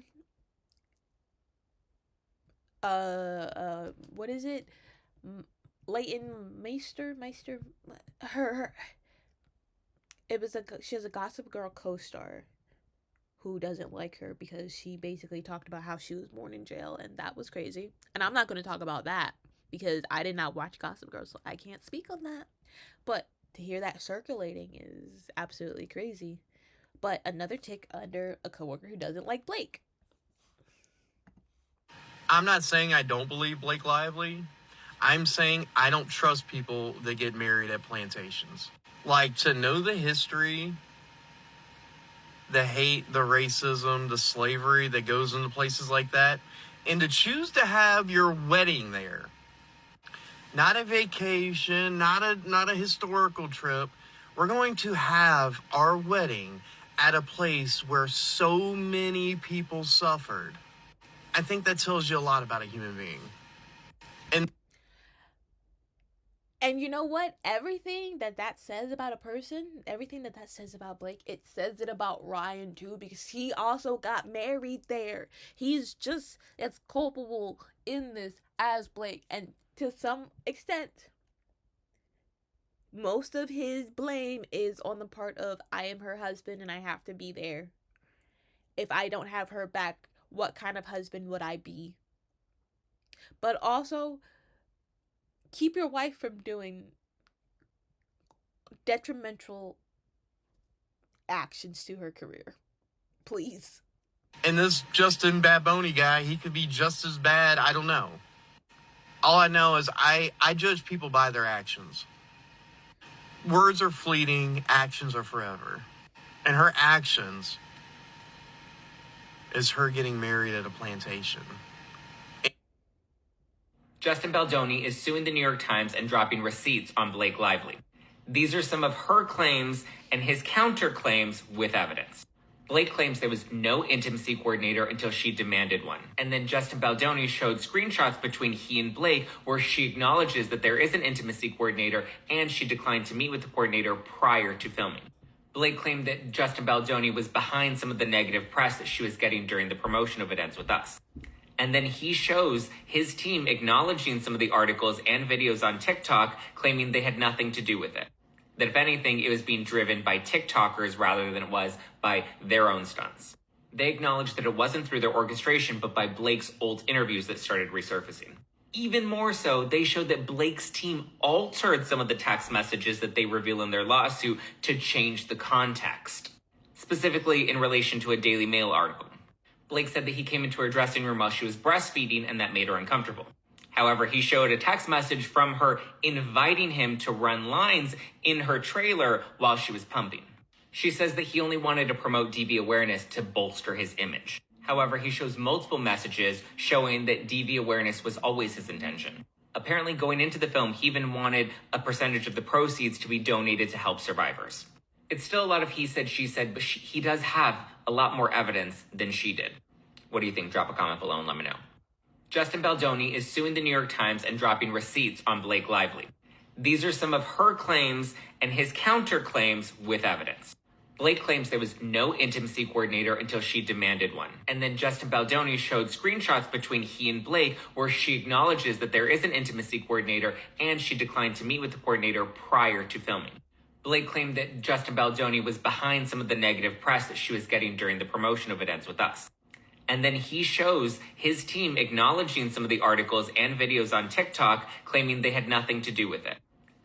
What is it? Leighton Meister, she has a Gossip Girl co-star who doesn't like her because she basically talked about how she was born in jail, and that was crazy. And I'm not going to talk about that because I did not watch Gossip Girl, so I can't speak on that. But to hear that circulating is absolutely crazy. But another tick under a coworker who doesn't like Blake. I'm not saying I don't believe Blake Lively. I'm saying I don't trust people that get married at plantations. Like, to know the history, the hate, the racism, the slavery that goes into places like that, and to choose to have your wedding there. Not a vacation, not a historical trip. We're going to have our wedding at a place where so many people suffered. I think that tells you a lot about a human being. And you know what? Everything that says about a person, everything that says about Blake, it says it about Ryan too, because he also got married there. He's just as culpable in this as Blake. And to some extent, most of his blame is on the part of, I am her husband and I have to be there. If I don't have her back, what kind of husband would I be? But also, keep your wife from doing detrimental actions to her career. Please. And this Justin Baboni guy, he could be just as bad. I don't know. All I know is I judge people by their actions. Words are fleeting, actions are forever. And her actions is her getting married at a plantation. Justin Baldoni is suing the New York Times and dropping receipts on Blake Lively. These are some of her claims and his counterclaims with evidence. Blake claims there was no intimacy coordinator until she demanded one. And then Justin Baldoni showed screenshots between he and Blake where she acknowledges that there is an intimacy coordinator and she declined to meet with the coordinator prior to filming. Blake claimed that Justin Baldoni was behind some of the negative press that she was getting during the promotion of It Ends With Us. And then he shows his team acknowledging some of the articles and videos on TikTok, claiming they had nothing to do with it. That if anything, it was being driven by TikTokers rather than it was by their own stunts. They acknowledged that it wasn't through their orchestration, but by Blake's old interviews that started resurfacing. Even more so, they showed that Blake's team altered some of the text messages that they reveal in their lawsuit to change the context. Specifically in relation to a Daily Mail article. Blake said that he came into her dressing room while she was breastfeeding and that made her uncomfortable. However, he showed a text message from her inviting him to run lines in her trailer while she was pumping. She says that he only wanted to promote DV awareness to bolster his image. However, he shows multiple messages showing that DV awareness was always his intention. Apparently, going into the film, he even wanted a percentage of the proceeds to be donated to help survivors. It's still a lot of he said, she said, but he does have a lot more evidence than she did. What do you think? Drop a comment below and let me know. Justin Baldoni is suing the New York Times and dropping receipts on Blake Lively. These are some of her claims and his counterclaims with evidence. Blake claims there was no intimacy coordinator until she demanded one. And then Justin Baldoni showed screenshots between he and Blake where she acknowledges that there is an intimacy coordinator and she declined to meet with the coordinator prior to filming. Blake claimed that Justin Baldoni was behind some of the negative press that she was getting during the promotion of It Ends With Us. And then he shows his team acknowledging some of the articles and videos on TikTok, claiming they had nothing to do with it.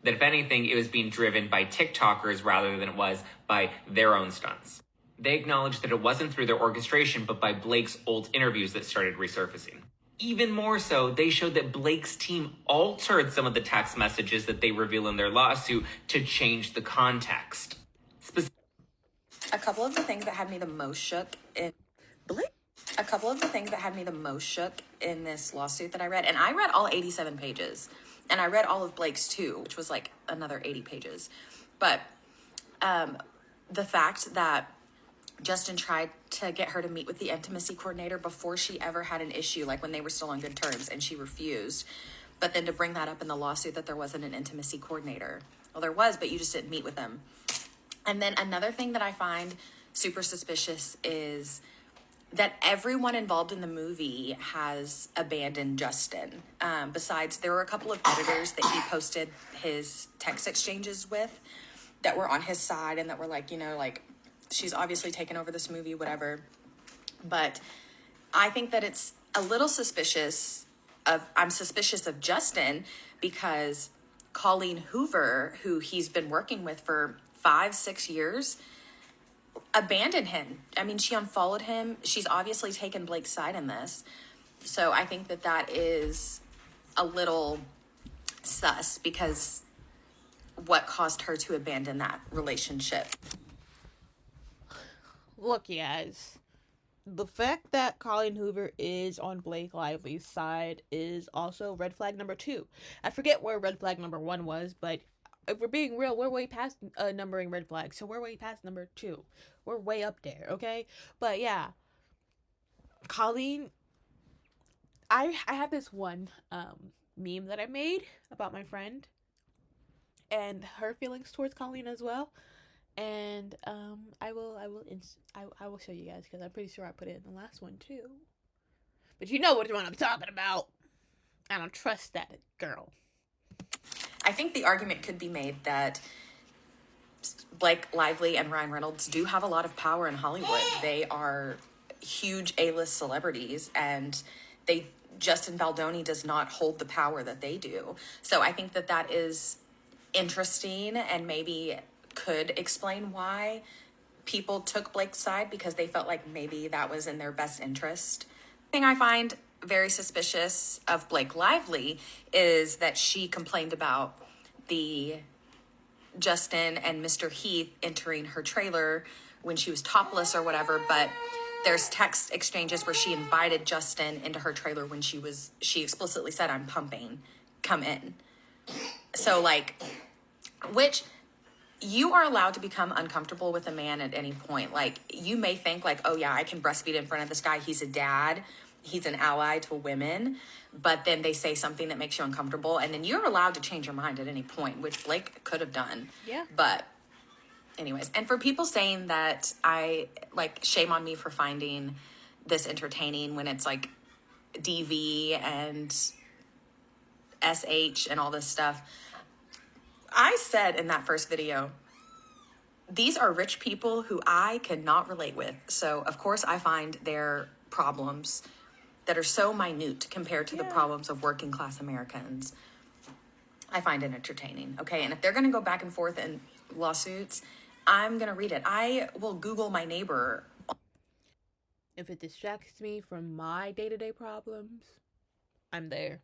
That if anything, it was being driven by TikTokers rather than it was by their own stunts. They acknowledged that it wasn't through their orchestration, but by Blake's old interviews that started resurfacing. Even more so, they showed that Blake's team altered some of the text messages that they reveal in their lawsuit to change the context. A couple of the things that had me the most shook in this lawsuit that I read, and I read all 87 pages, and I read all of Blake's too, which was like another 80 pages. But the fact that Justin tried to get her to meet with the intimacy coordinator before she ever had an issue, like when they were still on good terms, and she refused. But then to bring that up in the lawsuit that there wasn't an intimacy coordinator. Well, there was, but you just didn't meet with them. And then another thing that I find super suspicious is that everyone involved in the movie has abandoned Justin. Besides, there were a couple of editors that he posted his text exchanges with that were on his side and that were like, you know, like, she's obviously taken over this movie, whatever. But I think that it's a little suspicious I'm suspicious of Justin because Colleen Hoover, who he's been working with for 5-6 years, abandoned him. I mean, she unfollowed him. She's obviously taken Blake's side in this. So I think that that is a little sus because what caused her to abandon that relationship? Look, you guys, the fact that Colleen Hoover is on Blake Lively's side is also red flag number 2. I forget where red flag number 1 was, but if we're being real, we're way past numbering red flags, so we're way past number 2. We're way up there, okay? But yeah, Colleen, I have this one meme that I made about my friend and her feelings towards Colleen as well. And I will show you guys because I'm pretty sure I put it in the last one too. But you know what I'm talking about. I don't trust that girl. I think the argument could be made that Blake Lively and Ryan Reynolds do have a lot of power in Hollywood. They are huge A-list celebrities, and Justin Baldoni does not hold the power that they do. So I think that that is interesting and maybe could explain why people took Blake's side because they felt like maybe that was in their best interest. The thing I find very suspicious of Blake Lively is that she complained about the Justin and Mr. Heath entering her trailer when she was topless or whatever, but there's text exchanges where she invited Justin into her trailer when she explicitly said, "I'm pumping, come in." So like, which you are allowed to become uncomfortable with a man at any point. Like, you may think like, oh yeah, I can breastfeed in front of this guy. He's a dad. He's an ally to women. But then they say something that makes you uncomfortable. And then you're allowed to change your mind at any point, which Blake could have done. Yeah. But anyways, and for people saying that shame on me for finding this entertaining when it's like DV and SH and all this stuff. I said in that first video, these are rich people who I cannot relate with. So, of course, I find their problems that are so minute compared to the problems of working class Americans. I find it entertaining, okay? And if they're going to go back and forth in lawsuits, I'm going to read it. I will Google my neighbor. If it distracts me from my day-to-day problems, I'm there.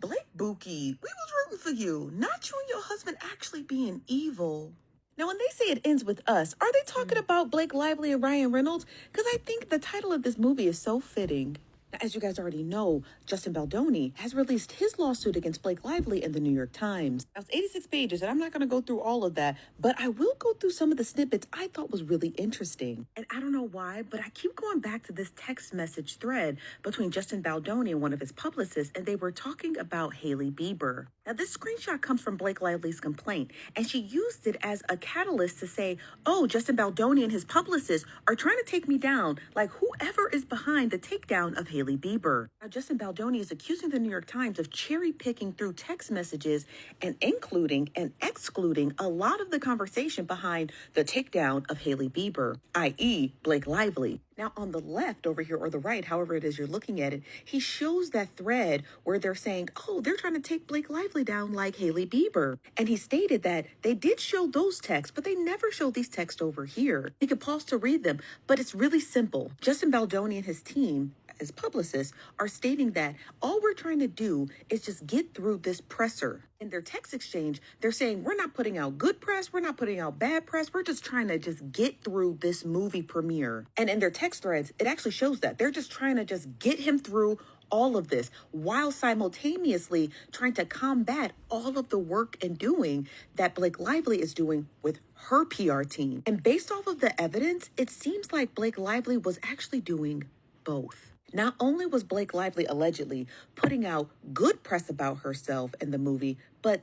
Blake Buki, we was rooting for you, not you and your husband actually being evil. Now, when they say it ends with us, are they talking about Blake Lively and Ryan Reynolds? Because I think the title of this movie is so fitting. Now, as you guys already know, Justin Baldoni has released his lawsuit against Blake Lively in the New York Times. Now, it's 86 pages, and I'm not going to go through all of that, but I will go through some of the snippets I thought was really interesting. And I don't know why, but I keep going back to this text message thread between Justin Baldoni and one of his publicists, and they were talking about Hailey Bieber. Now, this screenshot comes from Blake Lively's complaint, and she used it as a catalyst to say, oh, Justin Baldoni and his publicist are trying to take me down, like whoever is behind the takedown of Hailey Bieber. Now, Justin Baldoni is accusing the New York Times of cherry-picking through text messages and including and excluding a lot of the conversation behind the takedown of Hailey Bieber, i.e. Blake Lively. Now, on the left over here, or the right, however it is you're looking at it, he shows that thread where they're saying, oh, they're trying to take Blake Lively down like Hailey Bieber. And he stated that they did show those texts, but they never showed these texts over here. You can pause to read them, but it's really simple. Justin Baldoni and his team, as publicists, are stating that all we're trying to do is just get through this presser. In their text exchange, they're saying, we're not putting out good press, we're not putting out bad press, we're just trying to just get through this movie premiere. And in their text threads, it actually shows that they're just trying to just get him through all of this while simultaneously trying to combat all of the work and doing that Blake Lively is doing with her PR team. And based off of the evidence, it seems like Blake Lively was actually doing both. Not only was Blake Lively allegedly putting out good press about herself in the movie, but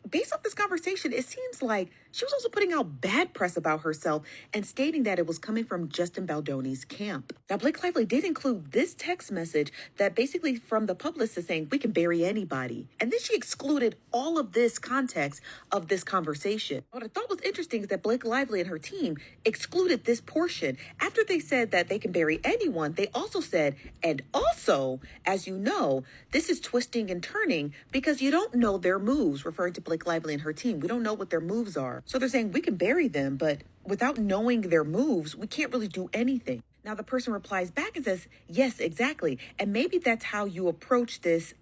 based off this conversation, it seems like she was also putting out bad press about herself and stating that it was coming from Justin Baldoni's camp. Now, Blake Lively did include this text message that basically from the publicist saying, we can bury anybody. And then she excluded all of this context of this conversation. What I thought was interesting is that Blake Lively and her team excluded this portion. After they said that they can bury anyone, they also said, and also, as you know, this is twisting and turning because you don't know their moves, referring to Blake Lively and her team. We don't know what their moves are. So they're saying we can bury them, but without knowing their moves, we can't really do anything. Now the person replies back and says, yes, exactly. And maybe that's how you approach this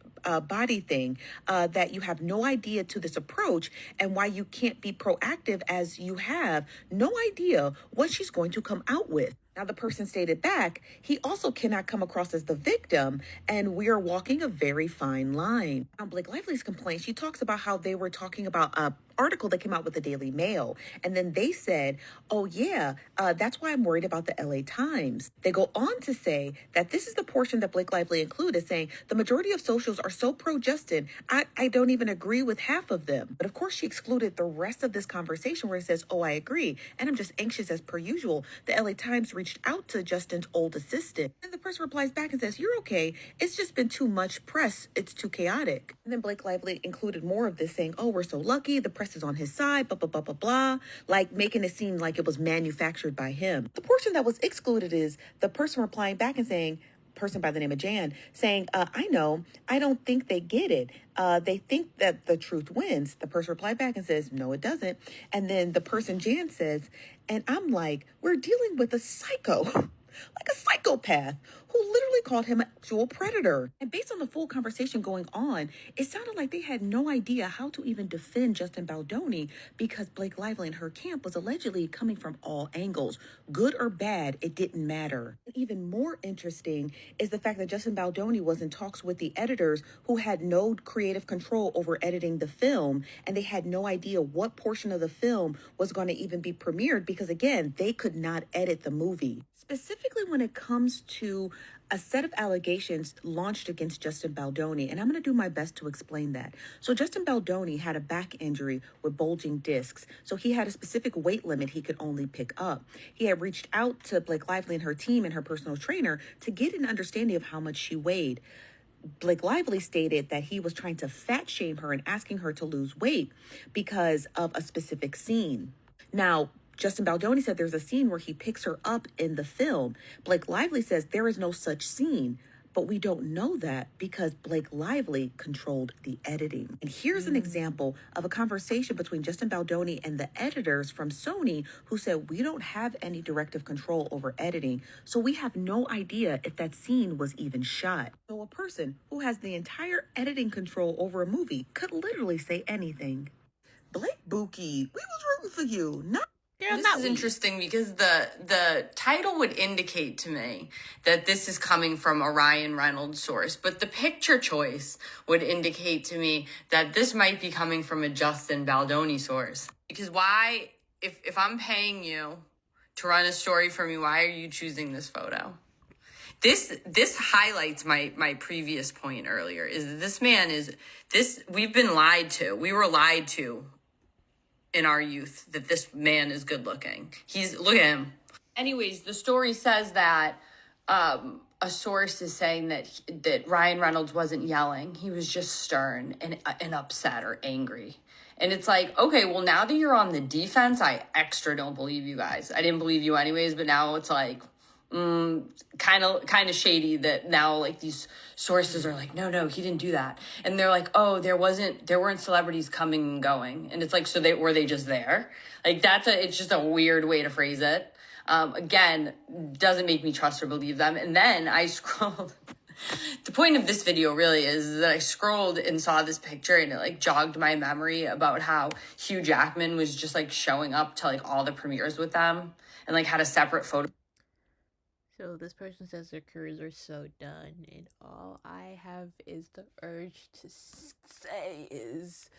body thing, that you have no idea to this approach and why you can't be proactive as you have no idea what she's going to come out with. Now, the person stated back, he also cannot come across as the victim, and we are walking a very fine line. On Blake Lively's complaint, she talks about how they were talking about a article that came out with the Daily Mail, and then they said, oh yeah, that's why I'm worried about the LA Times. They go on to say that this is the portion that Blake Lively included, saying the majority of socials are so pro-Justin, I don't even agree with half of them. But of course, she excluded the rest of this conversation where it says, oh, I agree, and I'm just anxious as per usual. The LA Times reached out to Justin's old assistant, and the person replies back and says, you're okay, it's just been too much press, it's too chaotic. And then Blake Lively included more of this, saying, oh, we're so lucky, the press is on his side, blah, blah, blah, blah, blah, like making it seem like it was manufactured by him. The portion that was excluded is the person replying back and saying, person by the name of Jan, saying, I know, I don't think they get it. They think that the truth wins. The person replied back and says, no, it doesn't. And then the person Jan says, and I'm like, we're dealing with a psycho, like a psychopath who literally called him a sexual predator. And based on the full conversation going on, it sounded like they had no idea how to even defend Justin Baldoni because Blake Lively and her camp was allegedly coming from all angles. Good or bad, it didn't matter. Even more interesting is the fact that Justin Baldoni was in talks with the editors who had no creative control over editing the film, and they had no idea what portion of the film was going to even be premiered because, again, they could not edit the movie. Specifically when it comes to a set of allegations launched against Justin Baldoni, and I'm going to do my best to explain that. So Justin Baldoni had a back injury with bulging discs, so he had a specific weight limit he could only pick up. He had reached out to Blake Lively and her team and her personal trainer to get an understanding of how much she weighed. Blake Lively stated that he was trying to fat shame her and asking her to lose weight because of a specific scene. Now, Justin Baldoni said there's a scene where he picks her up in the film. Blake Lively says there is no such scene, but we don't know that because Blake Lively controlled the editing. And here's an example of a conversation between Justin Baldoni and the editors from Sony who said, we don't have any directive control over editing, so we have no idea if that scene was even shot. So a person who has the entire editing control over a movie could literally say anything. Blake Buki, we was rooting for you, not This is interesting because the title would indicate to me that this is coming from a Ryan Reynolds source, but the picture choice would indicate to me that this might be coming from a Justin Baldoni source. Because why, if I'm paying you to run a story for me, why are you choosing this photo? This highlights my previous point earlier, is that this man we've been lied to. We were lied to in our youth that this man is good looking. Look at him. Anyways, the story says that a source is saying that Ryan Reynolds wasn't yelling. He was just stern and upset or angry. And it's like, okay, well, now that you're on the defense, I extra don't believe you guys. I didn't believe you anyways, but now it's like, kind of shady that now like these sources are like, no, he didn't do that. And they're like, oh, there weren't celebrities coming and going. And it's like, so were they just there? Like it's just a weird way to phrase it. Again, doesn't make me trust or believe them. And then I scrolled. The point of this video really is that I scrolled and saw this picture and it like jogged my memory about how Hugh Jackman was just like showing up to like all the premieres with them and like had a separate photo. So this person says their careers are so done, and all I have is the urge to say is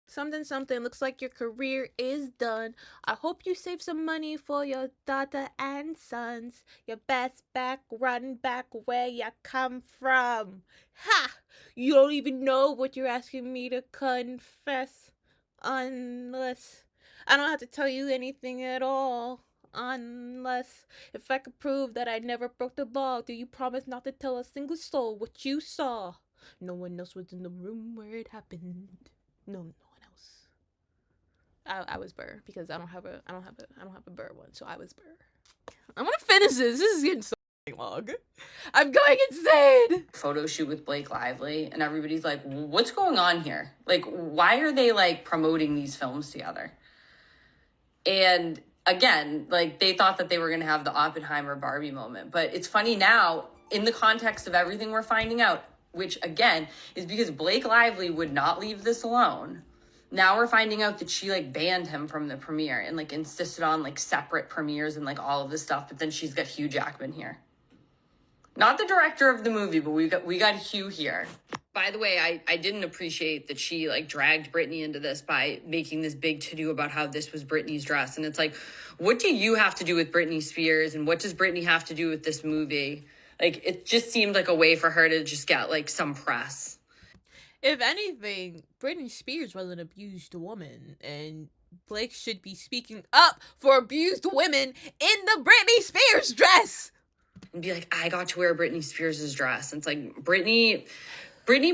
something. Looks like your career is done. I hope you save some money for your daughter and sons. Your best back, run back where you come from. Ha! You don't even know what you're asking me to confess, unless I don't have to tell you anything at all. Unless if I could prove that I never broke the law, do you promise not to tell a single soul what you saw? No one else was in the room where it happened. No one else. I was Burr because I don't have a Burr one, so I was Burr. I'm gonna finish this. This is getting so long. I'm going insane. Photo shoot with Blake Lively, and everybody's like, what's going on here? Like, why are they like promoting these films together? And again, like they thought that they were going to have the Oppenheimer Barbie moment. But it's funny now in the context of everything we're finding out, which again is because Blake Lively would not leave this alone. Now we're finding out that she like banned him from the premiere and like insisted on like separate premieres and like all of this stuff. But then she's got Hugh Jackman here. Not the director of the movie, but we got Hugh here. By the way, I didn't appreciate that she like dragged Britney into this by making this big to-do about how this was Britney's dress. And it's like, what do you have to do with Britney Spears? And what does Britney have to do with this movie? Like, it just seemed like a way for her to just get like some press. If anything, Britney Spears was an abused woman, and Blake should be speaking up for abused women in the Britney Spears dress. And be like, I got to wear Britney Spears' dress. And it's like, Britney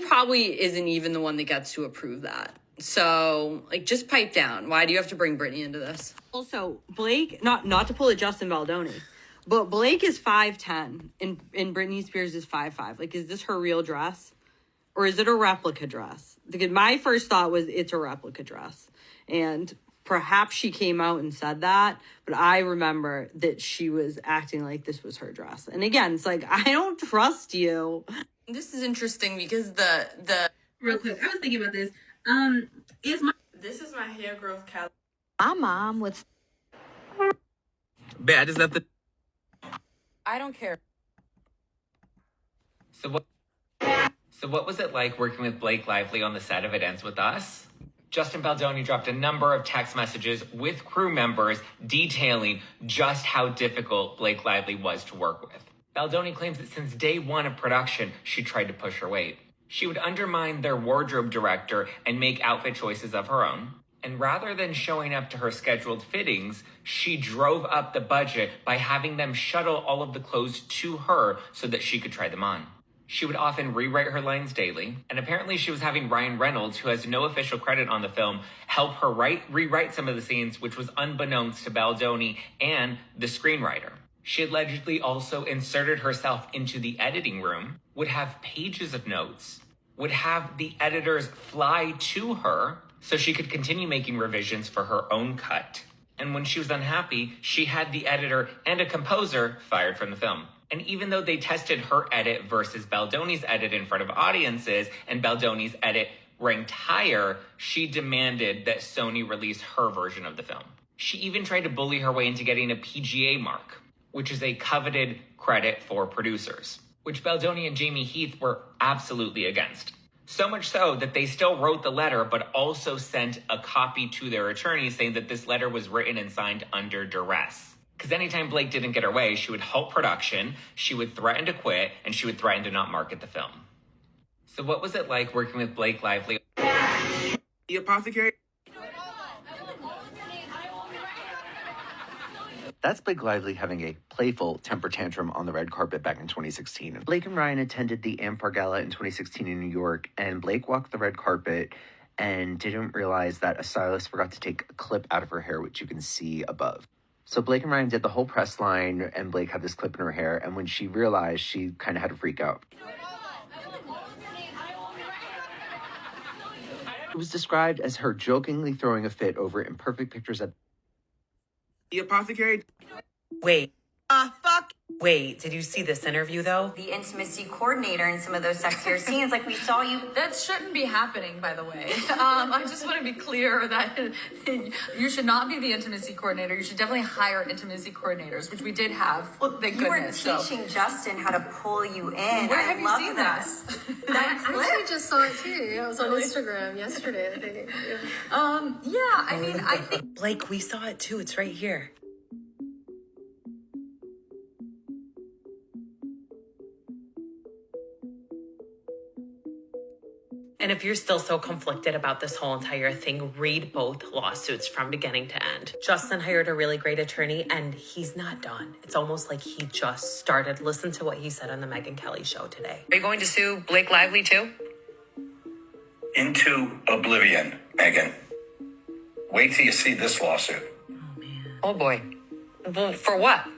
probably isn't even the one that gets to approve that. So, like, just pipe down. Why do you have to bring Britney into this? Also, Blake, not to pull a Justin Baldoni, but Blake is 5'10", and Britney Spears is 5'5". Like, is this her real dress? Or is it a replica dress? Because my first thought was it's a replica dress. And Perhaps she came out and said that, but I remember that she was acting like this was her dress. And again, it's like, I don't trust you. This is interesting because the Real quick, I was thinking about this. This is my hair growth calendar. My mom would. Bad is that the I don't care. So what was it like working with Blake Lively on the set of It Ends With Us? Justin Baldoni dropped a number of text messages with crew members detailing just how difficult Blake Lively was to work with. Baldoni claims that since day one of production, she tried to push her weight. She would undermine their wardrobe director and make outfit choices of her own. And rather than showing up to her scheduled fittings, she drove up the budget by having them shuttle all of the clothes to her so that she could try them on. She would often rewrite her lines daily, and apparently she was having Ryan Reynolds, who has no official credit on the film, help her rewrite some of the scenes, which was unbeknownst to Baldoni and the screenwriter. She allegedly also inserted herself into the editing room, would have pages of notes, would have the editors fly to her so she could continue making revisions for her own cut. And when she was unhappy, she had the editor and a composer fired from the film. And even though they tested her edit versus Baldoni's edit in front of audiences, and Baldoni's edit ranked higher, she demanded that Sony release her version of the film. She even tried to bully her way into getting a PGA mark, which is a coveted credit for producers, which Baldoni and Jamie Heath were absolutely against. So much so that they still wrote the letter, but also sent a copy to their attorneys saying that this letter was written and signed under duress. Because anytime Blake didn't get her way, she would halt production, she would threaten to quit, and she would threaten to not market the film. So what was it like working with Blake Lively? The Apothecary. That's Blake Lively having a playful temper tantrum on the red carpet back in 2016. Blake and Ryan attended the Amphar Gala in 2016 in New York, and Blake walked the red carpet and didn't realize that a stylist forgot to take a clip out of her hair, which you can see above. So Blake and Ryan did the whole press line, and Blake had this clip in her hair, and when she realized, she kind of had to freak out. It was described as her jokingly throwing a fit over imperfect pictures at The Apothecary. Wait. Fuck. Wait, did you see this interview though? The intimacy coordinator in some of those sexier scenes, like we saw you. That shouldn't be happening, by the way. I just want to be clear that you should not be the intimacy coordinator. You should definitely hire intimacy coordinators, which we did have. Well, thank You were goodness. teaching Justin how to pull you in. Where I have you love seen that. this? I actually just saw it too. It was on Instagram yesterday, I think. Yeah, I mean, I think. Blake, we saw it too. It's right here. And if you're still so conflicted about this whole entire thing, read both lawsuits from beginning to end. Justin hired a really great attorney, and he's not done. It's almost like he just started. Listen to what he said on the Megyn Kelly show today. Are you going to sue Blake Lively too? Into oblivion, Megan. Wait till you see this lawsuit. Oh boy. Well, for what?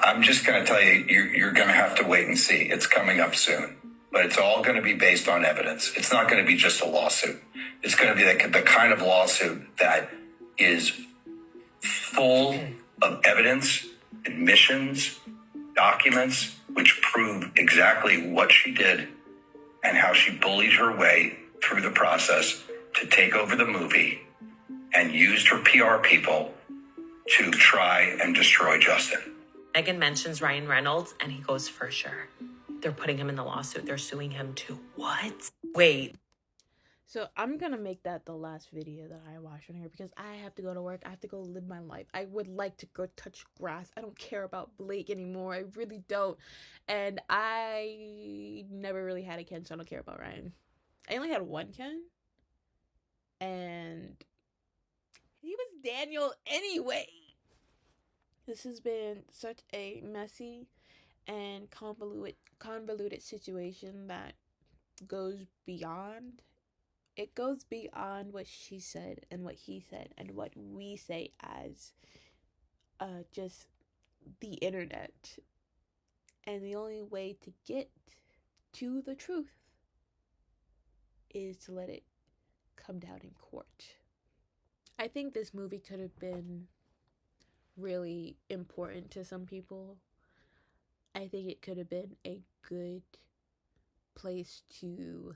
I'm just going to tell you, you're going to have to wait and see. It's coming up soon. But it's all going to be based on evidence. It's not going to be just a lawsuit. It's going to be the kind of lawsuit that is full of evidence, admissions, documents, which prove exactly what she did and how she bullied her way through the process to take over the movie and used her PR people to try and destroy Justin. Megyn mentions Ryan Reynolds, and he goes, for sure. They're putting him in the lawsuit. They're suing him too. What? Wait. So I'm gonna make that the last video that I watch on here because I have to go to work. I have to go live my life. I would like to go touch grass. I don't care about Blake anymore. I really don't. And I never really had a Ken, so I don't care about Ryan. I only had one Ken. And he was Daniel anyway. This has been such a messy and convoluted situation that goes beyond. It goes beyond what she said and what he said and what we say as just the internet. And the only way to get to the truth is to let it come down in court. I think this movie could have been really important to some people. I think it could have been a good place to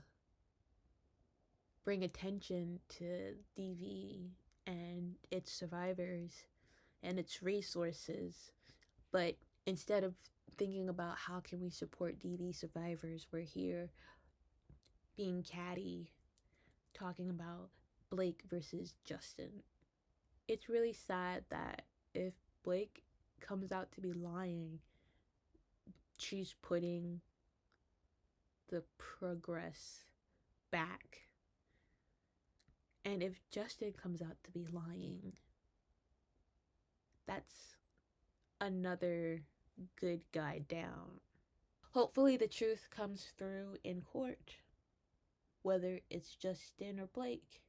bring attention to DV and its survivors and its resources. But instead of thinking about how can we support DV survivors, we're here being catty, talking about Blake versus Justin. It's really sad that if Blake comes out to be lying, she's putting the progress back. And if Justin comes out to be lying, that's another good guy down. Hopefully the truth comes through in court. Whether it's Justin or Blake,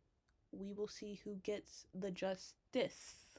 we will see who gets the justice.